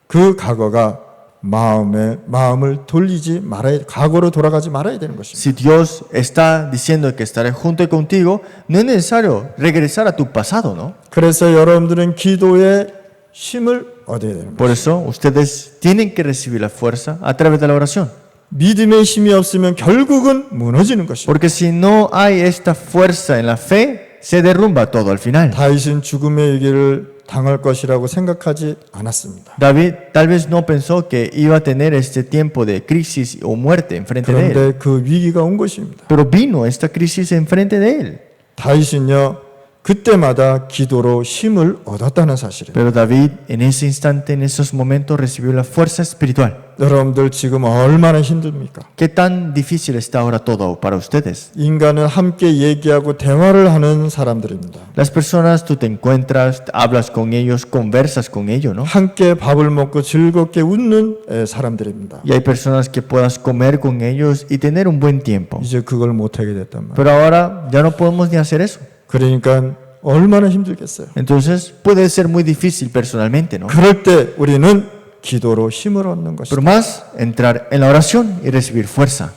A: 그 과거가 마음을 돌리지 말아야, 과거로 돌아가지 말아야 되는 것입니다.
B: Si Dios está diciendo que estaré junto contigo, no es necesario regresar a tu pasado, ¿no?
A: 그래서 여러분들은 기도의 힘을 얻어야 되는
B: Por
A: 것입니다.
B: eso ustedes tienen que recibir la fuerza a través de la oración.
A: 믿음의 힘이 없으면 결국은 무너지는 것입니다.
B: Porque si no hay esta fuerza en la fe, se derrumba todo al final.
A: 다윗은 죽음의 위기를 당할 것이라고 생각하지 않았습니다.
B: David tal vez no pensó que iba a tener este tiempo de crisis o muerte enfrente de él.
A: 그런데 그 위기가 온 것입니다.
B: Pero vino esta crisis enfrente de él.
A: 다윗은요, 그때마다 기도로 힘을 얻었다는 사실이에요.
B: Pero David en ese instante, en esos momentos, recibió la fuerza espiritual.
A: 여러분들 지금 얼마나 힘듭니까?
B: ¿Qué tan difícil está ahora todo para ustedes?
A: 인간은 함께 얘기하고 대화를 하는 사람들입니다.
B: Las personas, tú te encuentras, hablas con ellos, conversas con ellos, ¿no?
A: 함께 밥을 먹고 즐겁게 웃는 사람들입니다.
B: Y hay personas que puedas comer con ellos y tener un buen tiempo.
A: 이제 그걸 못하게 됐단 말이에요.
B: Pero ahora ya no podemos ni hacer eso.
A: 그러니까 얼마나 힘들겠어요.
B: Entonces puede ser muy difícil personalmente, ¿no?
A: 그럴 때 우리는 기도로 힘을 얻는 것이다.
B: Pero más entrar en la oración y recibir fuerza.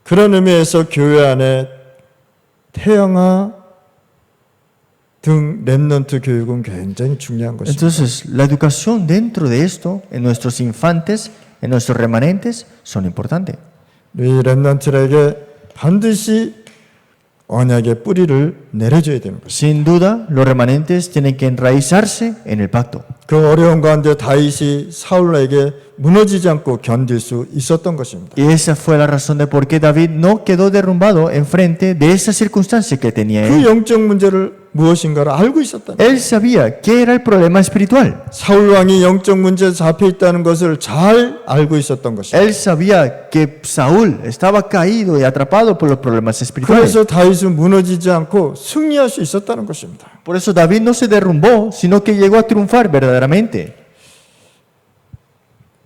A: 그런 의미에서 교회 안에 태영아 등 렘넌트 교육은 굉장히 중요한 것입니다.
B: Entonces, la educación dentro de esto, en nuestros infantes, en nuestros remanentes, son importantes.
A: 우리 렘넌트에게 반드시 언약의 뿌리를 내려줘야 되는 것입니다.
B: Sin duda, los remanentes tienen que enraizarse en el pacto.
A: 그 어려운 가운데 다윗이 사울에게 무너지지 않고 견딜 수 있었던 것입니다.
B: Y esa fue la razón de por qué David no quedó derrumbado enfrente de esa circunstancia que tenía
A: 그
B: él.
A: 영적 문제를 무엇인가를 알고 있었다.
B: Él sabía qué era el problema espiritual.
A: 사울 왕이 영적 문제에 잡혀 있다는 것을 잘 알고 있었던 것입니다.
B: Él sabía que Saúl estaba caído y atrapado por los problemas espirituales.
A: 그래서 다윗은 무너지지 않고 승리할 수 있었다는 것입니다.
B: Por eso David no se derrumbó, sino que llegó a triunfar verdaderamente.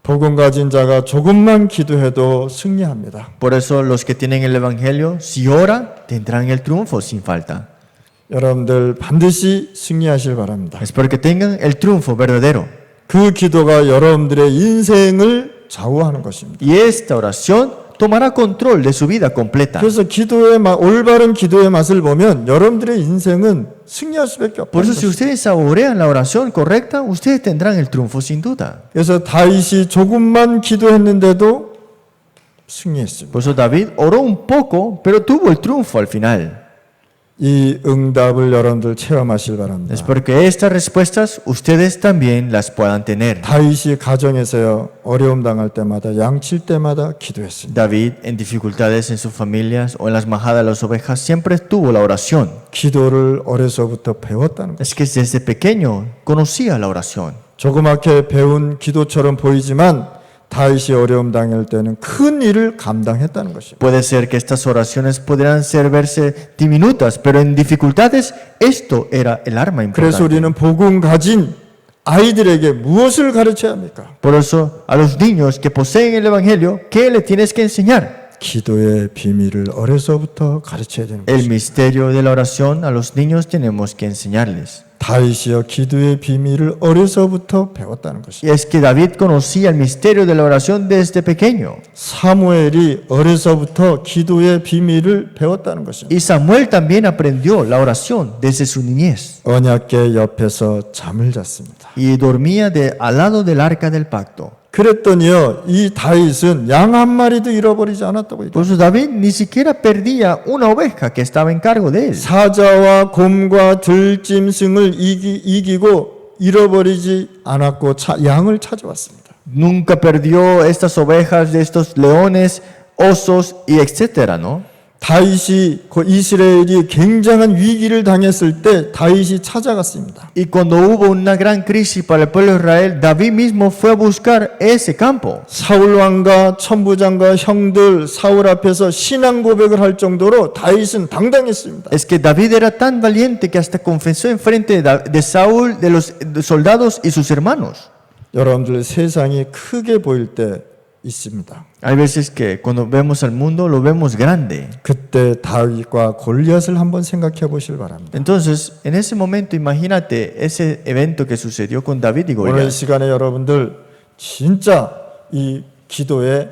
A: 복음 가진 자가 조금만 기도해도 승리합니다.
B: Por eso los que tienen el Evangelio, si oran, tendrán el triunfo sin falta.
A: 여러분들 반드시 승리하실 바랍니다.
B: Espero que tengan el triunfo verdadero.
A: 그 기도가 여러분들의 인생을 좌우하는 것입니다.
B: Y esta oración tomará control de su vida completa.
A: 그래서 올바른 기도의 맛을 보면 여러분들의 인생은 승리할 수밖에
B: Por
A: 없다는
B: eso si
A: 것입니다.
B: ustedes saborean la oración correcta, ustedes tendrán el triunfo sin duda.
A: 그래서 다윗이 조금만 기도했는데도 승리했습니다.
B: Por eso David oró un poco, pero tuvo el triunfo al final.
A: 이 응답을 여러분들 체험하실 바랍니다.
B: Espero que estas respuestas ustedes también las puedan tener.
A: 다윗이 가정에서요 어려움 당할 때마다 양칠 때마다 기도했습니다.
B: David, en dificultades en sus familias o en las majadas de las ovejas, siempre tuvo la oración.
A: 기도를 어려서부터 배웠다는 것.
B: Es que desde pequeño conocía la oración.
A: 조그맣게 배운 기도처럼 보이지만 다윗이 어려움 당할 때는 큰 일을 감당했다는 것입니다.
B: Puede ser que estas oraciones podrían ser verse diminutas, pero en dificultades esto era el arma
A: 그래서
B: importante.
A: 우리는 복음 가진 아이들에게 무엇을 가르쳐야 합니까?
B: Por eso, a los niños que poseen el Evangelio, ¿qué le tienes que enseñar?
A: 기도의 비밀을 어려서부터 가르쳐야 되는
B: El
A: 것입니다.
B: misterio de la oración a los niños tenemos que enseñarles.
A: 다윗이요 기도의 비밀을 어려서부터 배웠다는
B: Y
A: 것입니다.
B: es que David conocía el misterio de la oración desde pequeño.
A: 사무엘이 어려서부터 기도의 비밀을 배웠다는 것입니다.
B: Y Samuel también aprendió la oración desde su niñez.
A: 언약궤 옆에서 잠을 잤습니다.
B: Y dormía al lado del arca del pacto.
A: 그랬더니요 이 다윗은 양 한 마리도 잃어버리지 않았다고
B: Por eso David ni siquiera perdía una oveja que estaba en cargo de él.
A: 사자와 곰과 들짐승을 이기고 잃어버리지 않았고 양을 찾아왔습니다.
B: Nunca perdió estas ovejas de estos leones, osos y etcétera, ¿no?
A: 다윗이 이스라엘이 굉장한 위기를 당했을 때 다윗이 찾아갔습니다.
B: Y cuando hubo una gran crisis para el pueblo de Israel, David mismo fue a buscar ese campo.
A: 사울 왕과 천부장과 형들 사울 앞에서 신앙 고백을 할 정도로 다윗은 당당했습니다.
B: Es que David era tan valiente que hasta confesó enfrente de Saúl, de los soldados y sus hermanos.
A: 여러분들 세상이 크게 보일 때 있습니다.
B: Hay veces que cuando vemos al mundo lo vemos grande.
A: 그때 다윗과 골리앗을 한번 생각해 보실 바랍니다.
B: Entonces, en ese momento, imagínate ese evento que sucedió con David y
A: 오늘 이
B: Goliat.
A: 시간에 여러분들 진짜 이 기도의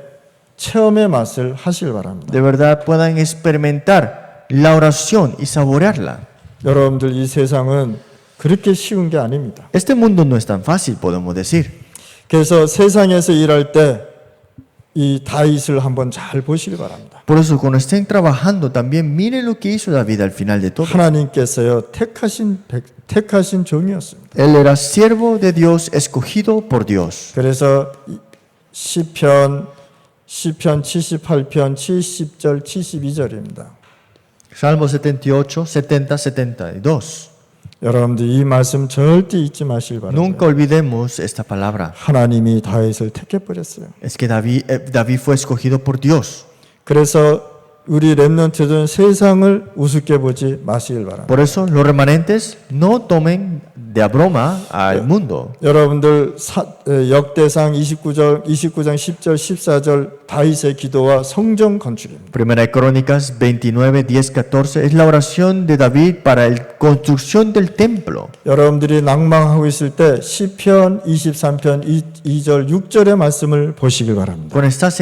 A: 체험의 맛을 하실 바랍니다.
B: De verdad puedan experimentar la oración y saborearla.
A: 여러분들 이 세상은 그렇게 쉬운 게 아닙니다.
B: Este mundo no es tan fácil, podemos decir.
A: 그래서 세상에서 일할 때 이 다윗을 한번 잘 보시기 바랍니다.
B: Por eso, cuando estén trabajando, también miren lo que hizo David al final de todo.
A: 하나님께서요 택하신 종이었습니다.
B: Él era siervo de Dios, escogido por Dios.
A: 그래서 시편 78편 70절 72절입니다.
B: Salmo 78, 70, 72.
A: 여러분들 이 말씀 절대 잊지 마시길 바랍니다.
B: Nunca olvidemos esta palabra.
A: 하나님이 다윗을 택해 버렸어요.
B: Es que David fue escogido por Dios.
A: 그래서 우리 렘넌트들은 세상을 우습게 보지 마시길 바랍니다.
B: Por eso, los remanentes no tomen de a broma al mundo.
A: 여러분들 역대상 29장 10절 14절 다윗의 기도와 성전 건축입니다.
B: Primera de Crónicas 29, 10, 14 es la oración de David para la construcción del templo.
A: 여러분들이 낭망하고 있을 때 시편 23편 2절 6절의 말씀을 보시길 바랍니다.
B: Cuando estás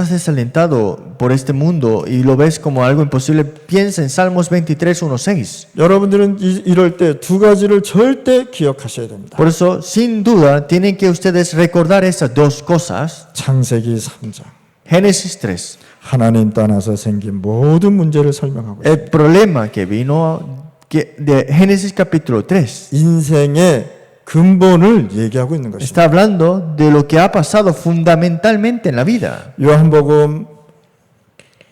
B: desalentado por este mundo y lo ves como algo imposible, piensa en Salmos 23, 1, 6.
A: 여러분들은 이럴 때 두 가지를 절대 기억하셔야 됩니다.
B: Por eso, sin duda, tienen que ustedes recordar esas dos cosas.
A: 창세기 3장.
B: Génesis 3.
A: 하나님 떠나서 생긴 모든 문제를 설명하고 있습니다.
B: El problema que vino de Génesis capítulo 3
A: 인생의 근본을 얘기하고 있는 것입니다.
B: está hablando de lo que ha pasado fundamentalmente en la vida.
A: 요한복음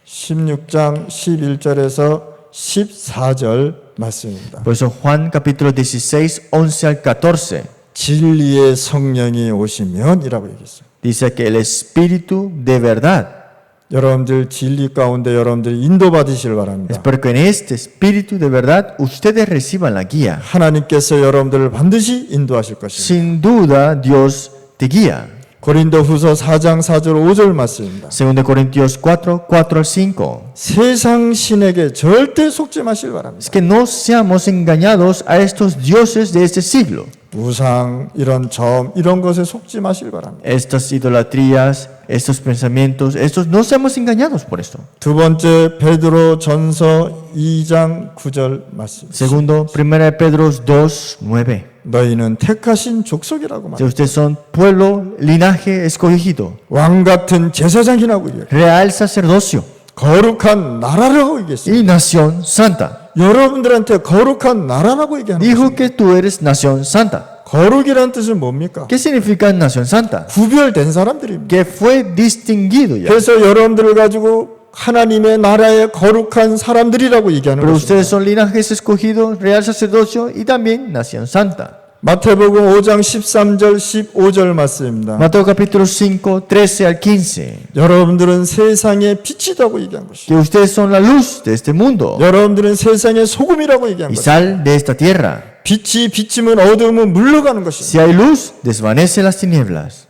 A: 16장 11절에서 14절 말씀입니다.
B: Por eso Juan capítulo 16, 11 al 14
A: 진리의 성령이 오시면이라고 얘기했어요.
B: dice que el Espíritu de verdad.
A: 여러분들 진리 가운데 여러분들이 인도받으시길 바랍니다.
B: Espero que en este Espíritu de verdad ustedes reciban la guía.
A: 하나님께서 여러분들을 반드시 인도하실 것입니다.
B: Sin duda Dios te guía.
A: 고린도후서 4장 4절 5절 말씀입니다.
B: 2 Corintios 4, 4 al 5.
A: 세상 신에게 절대 속지 마시길 바랍니다.
B: Es que no seamos engañados a estos dioses de este siglo.
A: 우상 이런 점 이런 것에 속지 마시길 바랍니다.
B: Estas idolatrías, estos pensamientos, no seamos engañados por esto.
A: 두 번째 베드로 전서 2장 9절 말씀.
B: Segundo, 1 Pedro 2, 9.
A: 너희는 택하신 족속이라고
B: Si
A: 말합니다.
B: ustedes son pueblo, linaje escogido,
A: 왕 같은 제사장이라고 얘기해요.
B: real sacerdocio
A: 거룩한 나라라고 얘기했어요.
B: y nación santa.
A: 여러분들한테 거룩한 나라라고 얘기하는
B: Dijo
A: 거예요.
B: que tú eres nación santa.
A: 거룩이란 뜻은 뭡니까?
B: ¿Qué significa nación santa?
A: 구별된 사람들입니다.
B: Que fue distinguido ya.
A: 그래서 여러분들을 가지고 하나님의 나라의 거룩한 사람들이라고 얘기하는
B: Pero
A: 것입니다.
B: ustedes son linajes escogidos, real sacerdocio y también nación santa.
A: 마태복음 5장 13절 15절 말씀입니다.
B: Mateo capítulo 5, 13 al 15.
A: 여러분들은 세상의 빛이라고 얘기한 것이죠.
B: Que ustedes son la luz de este mundo
A: 여러분들은 세상의 소금이라고 얘기한
B: y
A: 것이죠.
B: sal de esta tierra.
A: 빛이 비치면 어두움은 물러가는 것이죠.
B: Si hay luz, desvanece las tinieblas.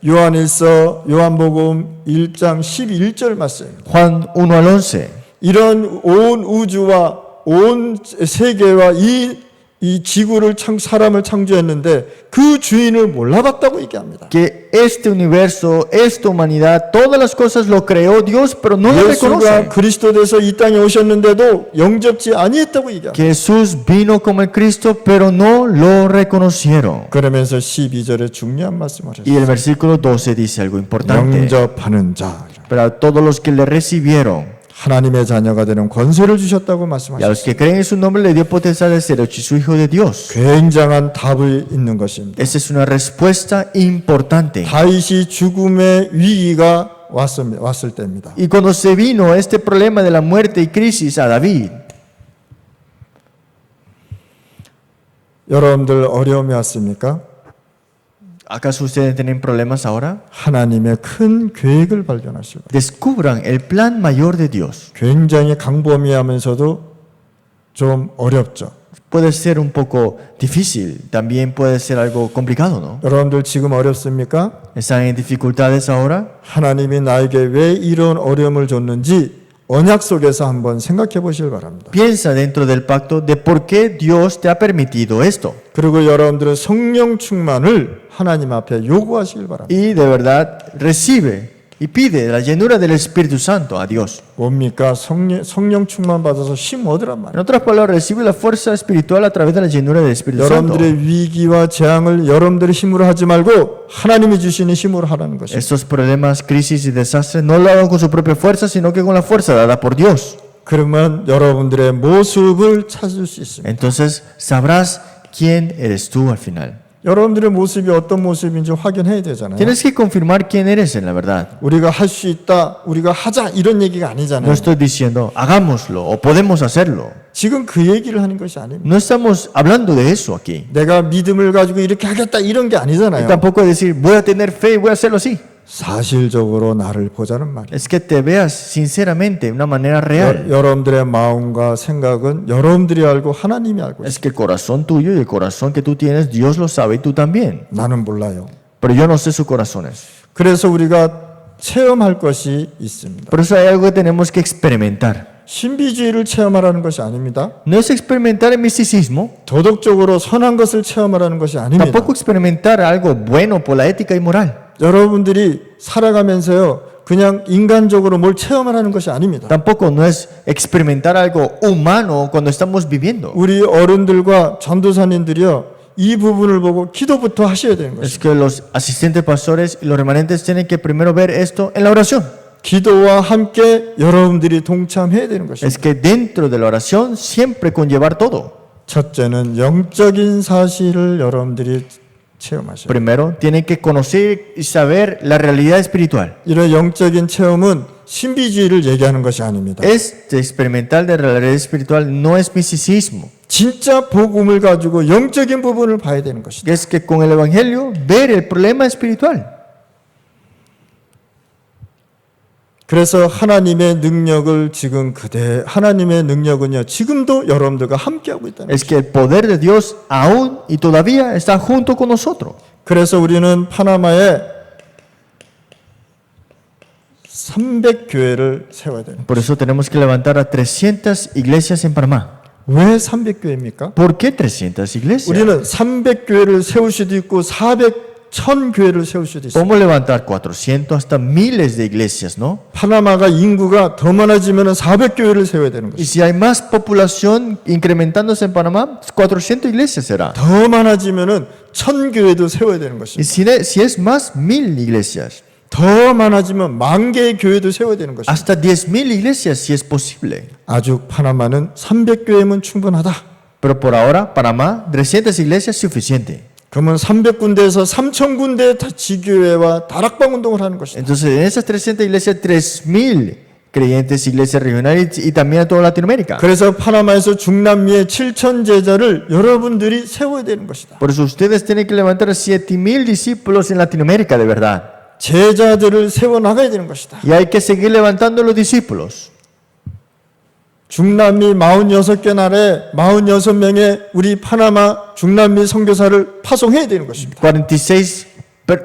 A: 요한복음 1장 11절 말씀입니다.
B: Juan 1 al 11.
A: 이런 온 우주와 온 세계와 이 지구를 사람을 창조했는데 그 주인을 몰라봤다고 얘기합니다.
B: Que este universo, esta humanidad, todas las cosas lo creó Dios, pero no lo
A: 예수가
B: reconoce.
A: 그리스도 돼서 이 땅에 오셨는데도 영접지 아니했다고 얘기합니다.
B: Que Jesús vino como el Cristo, pero no lo reconocieron.
A: 그러면서 12절에 중요한 말씀을
B: Y
A: 하셨어요.
B: el versículo 12 dice algo importante.
A: 영접하는 자,
B: Pero a todos los que le recibieron
A: 하나님의 자녀가 되는 권세를 주셨다고
B: y a
A: 말씀하셨어요.
B: los que creen en su nombre le dio potestad de ser hechos su hijo de Dios.
A: 굉장한 답이 있는 것입니다.
B: Esa es una respuesta importante.
A: 다윗이 죽음의 위기가 왔을 때입니다.
B: Y cuando se vino este problema de la muerte y crisis a David,
A: 여러분들 어려움이 왔습니까?
B: ¿acaso ustedes tienen problemas ahora?
A: 하나님의 큰 계획을 발견하시고
B: Descubran el plan mayor de Dios.
A: 굉장히 강범위하면서도 좀 어렵죠.
B: Puede ser un poco difícil, también puede ser algo complicado, ¿no?
A: 여러분들 지금 어렵습니까?
B: ¿Están en dificultades ahora?
A: 하나님이 나에게 왜 이런 어려움을 줬는지 언약 속에서 한번 생각해 보시길 바랍니다.
B: Piensa dentro del pacto de por qué Dios te ha permitido esto.
A: 그리고 여러분들은 성령 충만을 하나님 앞에 요구하시길 바랍니다.
B: Y de verdad recibe y pide la llenura del Espíritu Santo a Dios.
A: 뭡니까? 성령 충만 받아서 힘 얻으란
B: En
A: 말이에요.
B: otras palabras, recibe la fuerza espiritual a través de la llenura del Espíritu Santo.
A: 여러분들의 위기와 재앙을 여러분들의 힘으로 하지 말고 하나님이 주시는 힘으로 하라는 것입니다.
B: Estos problemas, crisis y desastres no lo hagan con su propia fuerza, sino que con la fuerza dada por Dios.
A: 그러면 여러분들의 모습을 찾을 수 있습니다.
B: Entonces sabrás quién eres tú al final.
A: 여러분들의 모습이 어떤 모습인지 확인해야 되잖아요.
B: Tienes que confirmar quién eres en la verdad.
A: 우리가 할 수 있다, 우리가 하자 이런 얘기가
B: No
A: 아니잖아요.
B: estoy diciendo hagámoslo o podemos hacerlo.
A: 지금 그 얘기를 하는 것이 아닙니다.
B: No estamos hablando de eso aquí.
A: 내가 믿음을 가지고 이렇게 하겠다 이런 게
B: Y
A: 아니잖아요.
B: tampoco es decir voy a tener fe y voy a hacerlo así.
A: 사실적으로 나를 보자는 말이에요.
B: Es que te veas sinceramente de una manera real.
A: 여러분들의 마음과 생각은 여러분들이 알고 하나님이 알고 있어요.
B: Es que el corazón tuyo y el corazón que tú tienes, Dios lo sabe y tú también.
A: 나는 몰라요.
B: Pero yo no sé sus corazones.
A: 그래서 우리가 체험할 것이 있습니다.
B: Por eso hay algo que tenemos que experimentar.
A: 신비주의를 체험하라는 것이 아닙니다.
B: No es experimentar el misticismo,
A: 도덕적으로 선한 것을 체험하라는 것이 아닙니다.
B: tampoco experimentar algo bueno por la ética y moral.
A: 여러분들이 살아가면서요, 그냥 인간적으로 뭘 체험하라는 것이 아닙니다.
B: Tampoco no es experimentar algo humano cuando estamos viviendo.
A: 우리 어른들과 전도사님들이요, 이 부분을 보고 기도부터 하셔야 되는
B: Es
A: 것입니다.
B: que los asistentes pastores y los remanentes tienen que primero ver esto en la oración.
A: 기도와 함께 여러분들이 동참해야 되는 것입니다.
B: Es que dentro de la oración siempre conllevar todo.
A: 첫째는 영적인 사실을 여러분들이 체험하셔야 돼요.
B: Primero, tienen que conocer y saber la realidad espiritual.
A: 이런 영적인 체험은 신비주의를 얘기하는 것이 아닙니다.
B: Este experimental de la realidad espiritual no es misticismo.
A: 진짜 복음을 가지고 영적인 부분을 봐야 되는 것이다.
B: Es que con el Evangelio ver el problema espiritual.
A: 그래서 하나님의 능력을 지금 하나님의 능력은요, 지금도 여러분들과 함께하고 있다는
B: Es que el poder de Dios aún y todavía está junto con nosotros.
A: 그래서 우리는 파나마에 300교회를 세워야 돼요.
B: Por eso tenemos que levantar a 300 iglesias en Panamá.
A: 왜 300교회입니까?
B: ¿Por qué 300 iglesias?
A: 우리는 300교회를 세울 수도 있고 1000교회를 세울 수도 있어요.
B: Podemos levantar 400 hasta miles de iglesias, ¿no?
A: 파나마가 인구가 더 많아지면 400교회를 세워야 되는
B: Y
A: 것이죠.
B: si hay más población incrementándose en Panamá, 400 iglesias será.
A: 더 많아지면 1000교회도 세워야 되는
B: Y
A: 것입니다.
B: si es más, 1000 iglesias.
A: 더 많아지면 10,000개의 교회도 세워야 되는 것입니다.
B: Hasta 10,000 iglesias si es posible.
A: 아직 파나마는 300교회면 충분하다.
B: Pero por ahora, Panamá, 300 iglesias es suficiente.
A: 그러면 300군데에서 3,000군데의 지교회와 다락방 운동을 하는 것이다.
B: Entonces, en esas 300 iglesias, 3,000 creyentes, iglesias regionales y también a toda Latinoamérica.
A: 그래서 파나마에서 중남미의 7,000 제자를 여러분들이 세워야 되는 것이다.
B: Por eso ustedes tienen que levantar a 7,000 discípulos en Latinoamérica, de verdad.
A: 제자들을 세워 나가야 되는 것이다.
B: Y hay que seguir levantando los discípulos.
A: 중남미 46개 나라에 46명의 우리 파나마 중남미 선교사를 파송해야 되는 것입니다.
B: 46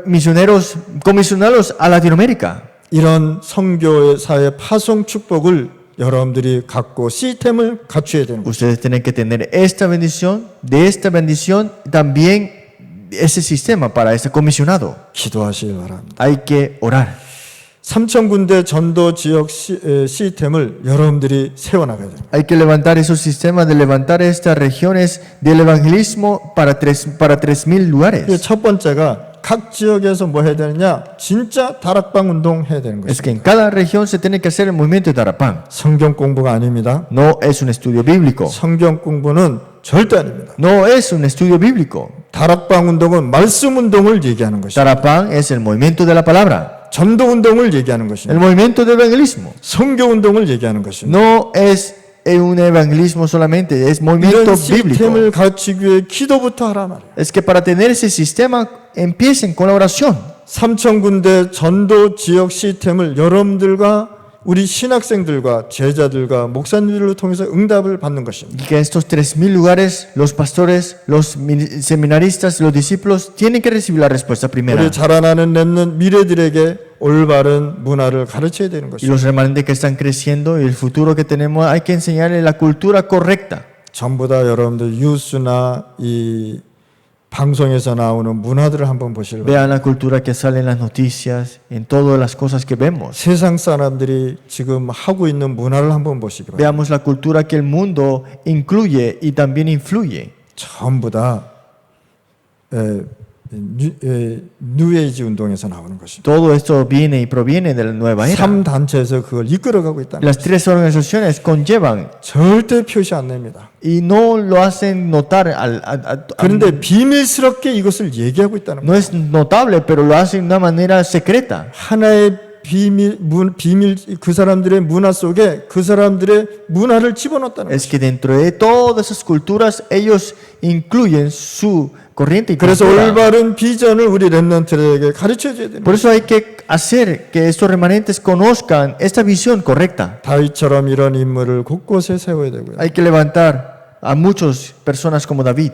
B: misioneros, comisionarlos a Latinoamérica.
A: 이런 선교사의 파송 축복을 여러분들이 갖고 시스템을 갖춰야 되는 것입니다.
B: Ustedes tienen que tener esta bendición, de esta bendición también ese sistema para ese comisionado.
A: 기도하시기 바랍니다.
B: Hay que orar.
A: 3,000군데 전도 지역 시스템을 여러분들이 세워나가야 됩니다.
B: Hay que levantar esos sistemas, de levantar estas regiones del evangelismo para 3,000 lugares.
A: 첫 번째가 각 지역에서 뭐 해야 되느냐? 진짜 다락방 운동 해야 되는
B: Es
A: 것입니다.
B: que en cada región se tiene que hacer el movimiento de Tarapán.
A: 성경 공부가 아닙니다.
B: No es un estudio bíblico.
A: 성경 공부는 절대 아닙니다.
B: No es un estudio bíblico.
A: 다락방 운동은 말씀 운동을 얘기하는 것입니다.
B: Tarapán es el movimiento de la palabra,
A: 전도 운동을 얘기하는
B: el
A: 것입니다.
B: movimiento del evangelismo.
A: 성교 운동을 얘기하는 것입니다.
B: No es un evangelismo solamente, es movimiento
A: 이런
B: bíblico.
A: 시스템을 갖추기 위해 기도부터 하라 말이에요.
B: Es que para tener ese sistema empiecen con la oración.
A: 3,000군데 전도 지역 시스템을 여러분들과 우리 신학생들과 제자들과 목사님들을 통해서 응답을 받는 것입니다.
B: Y que estos 3,000 lugares, los pastores, los seminaristas, los discípulos, tienen que recibir la respuesta primera.
A: 우리 자라나는 렘넌트 미래들에게 올바른 문화를 가르쳐야 되는
B: Y
A: 것입니다.
B: los remanentes que están creciendo y el futuro que tenemos, hay que enseñarles la cultura correcta.
A: 전부 다 여러분들 유스나 이 방송에서 나오는 문화들을 한번 보시기 바랍니다.
B: Vean la cultura que sale en las noticias, en todas las cosas que vemos.
A: 세상 사람들이 지금 하고 있는 문화를 한번 보시기 바랍니다.
B: Veamos la cultura que el mundo incluye y también influye.
A: 전부 다 뉴에이지 운동에서 나오는 것입니다.
B: Todo esto viene y proviene de la nueva era.
A: 3단체에서 그걸 이끌어가고 있다는
B: Las tres organizaciones conllevan
A: 절대 표시 안 냅니다.
B: y no lo hacen notar.
A: 그런데 비밀스럽게 이것을 얘기하고 있다는
B: No
A: 거예요.
B: es notable, pero lo hacen de una manera secreta.
A: 하나의 비밀 그 사람들의 문화 속에 그 사람들의 문화를 집어넣었다는 거예요.
B: Es que dentro de todas esas culturas ellos incluyen su corriente y
A: 그래서
B: cultura.
A: 올바른 비전을 우리 렘넌트들에게 가르쳐 줘야 됩니다.
B: Por eso hay que hacer que estos remanentes conozcan esta visión correcta.
A: 다윗처럼 이런 인물을 곳곳에 세워야 되고요.
B: Hay que levantar a muchas personas como David.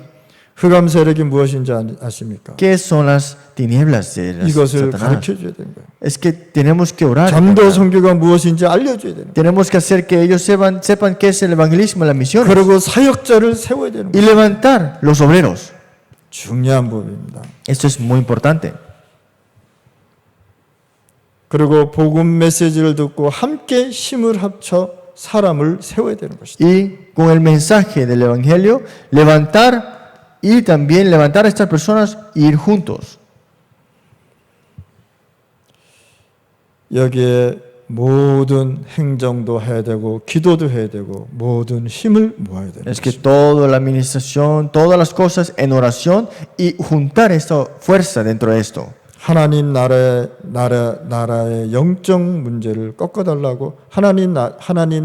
A: 흑암 세력이 무엇인지 아십니까?
B: ¿Qué son las tinieblas de
A: 이것을
B: Satanás?
A: 가르쳐 줘야 되는 거예요.
B: Es que tenemos que orar.
A: 전도 선교가 무엇인지 알려줘야 되는 거예요.
B: Tenemos que hacer que ellos sepan qué es el evangelismo y la misión.
A: 그리고 사역자를 세워야 되는
B: Y
A: 거예요.
B: levantar los obreros.
A: 중요한 부분입니다.
B: Esto es muy importante.
A: 그리고 복음 메시지를 듣고 함께 힘을 합쳐 사람을 세워야 되는 것이다.
B: Y con el mensaje del evangelio, levantar y también levantar a estas personas e ir juntos.
A: 여기에 모든 행정도 해야 되고 기도도 해야 되고 모든 힘을 모아야 되는
B: Es que
A: 것이다.
B: toda la administración, todas las cosas en oración y juntar esta fuerza dentro de esto.
A: 하나님 나라의 영적 문제를 꺾어달라고 하나님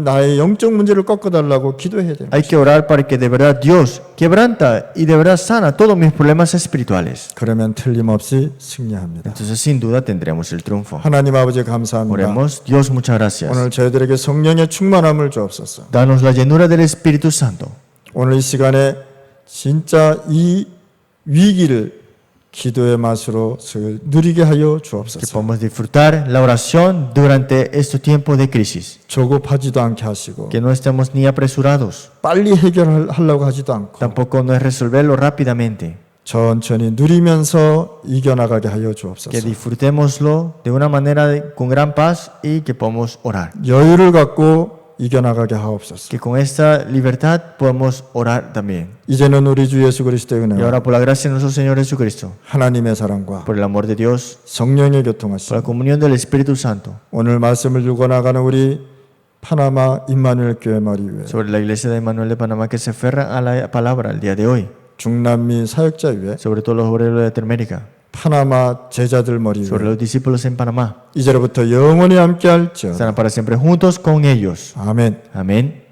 A: 나의 영적 문제를 꺾어달라고 기도해야 되는
B: Hay
A: 것이다.
B: que orar para que de verdad Dios quebranta y de verdad sana todos mis problemas espirituales.
A: 그러면 틀림없이 승리합니다.
B: Entonces sin duda tendremos el triunfo.
A: 하나님 아버지 감사합니다.
B: Oremos, Dios, muchas gracias.
A: 오늘 저희들에게 성령의 충만함을 주옵소서.
B: Danos la llenura del Espíritu Santo.
A: 오늘 이 시간에 진짜 이 위기를 기도의 맛으로 누리게 하여
B: Que
A: 주옵소서.
B: podamos disfrutar la oración durante estos tiempos de crisis.
A: 조급하지도 않게 하시고
B: Que no estemos ni apresurados.
A: 빨리 해결하려고 하지도 않고
B: Tampoco no es resolverlo rápidamente.
A: 천천히 누리면서 이겨나가게 하여
B: Que
A: 주옵소서.
B: disfrutémoslo de una manera con gran paz y que podamos orar.
A: 여유를 갖고 이겨나가게 하옵소서.
B: Que con esta libertad podamos orar también.
A: 이제는 우리 주 예수 그리스도의
B: Y
A: 은혜와
B: ahora por la gracia de nuestro Señor Jesucristo,
A: 하나님의 사랑과
B: por el amor de Dios,
A: 성령의
B: por
A: 교통하심
B: la comunión del Espíritu Santo,
A: 오늘 말씀을 들고 나가는 우리 파나마 임마누엘 교회 머리 위에
B: sobre la iglesia de Emmanuel de Panamá que se aferra a la palabra el día de hoy,
A: 중남미 사역자 위에
B: sobre todo los obreros de Latinoamérica,
A: 파나마 제자들 머리
B: sobre
A: 위에
B: los discípulos en Panamá.
A: 이제로부터 영원히 함께할지어다.
B: Estarán para siempre juntos con ellos.
A: 아멘.
B: Amén.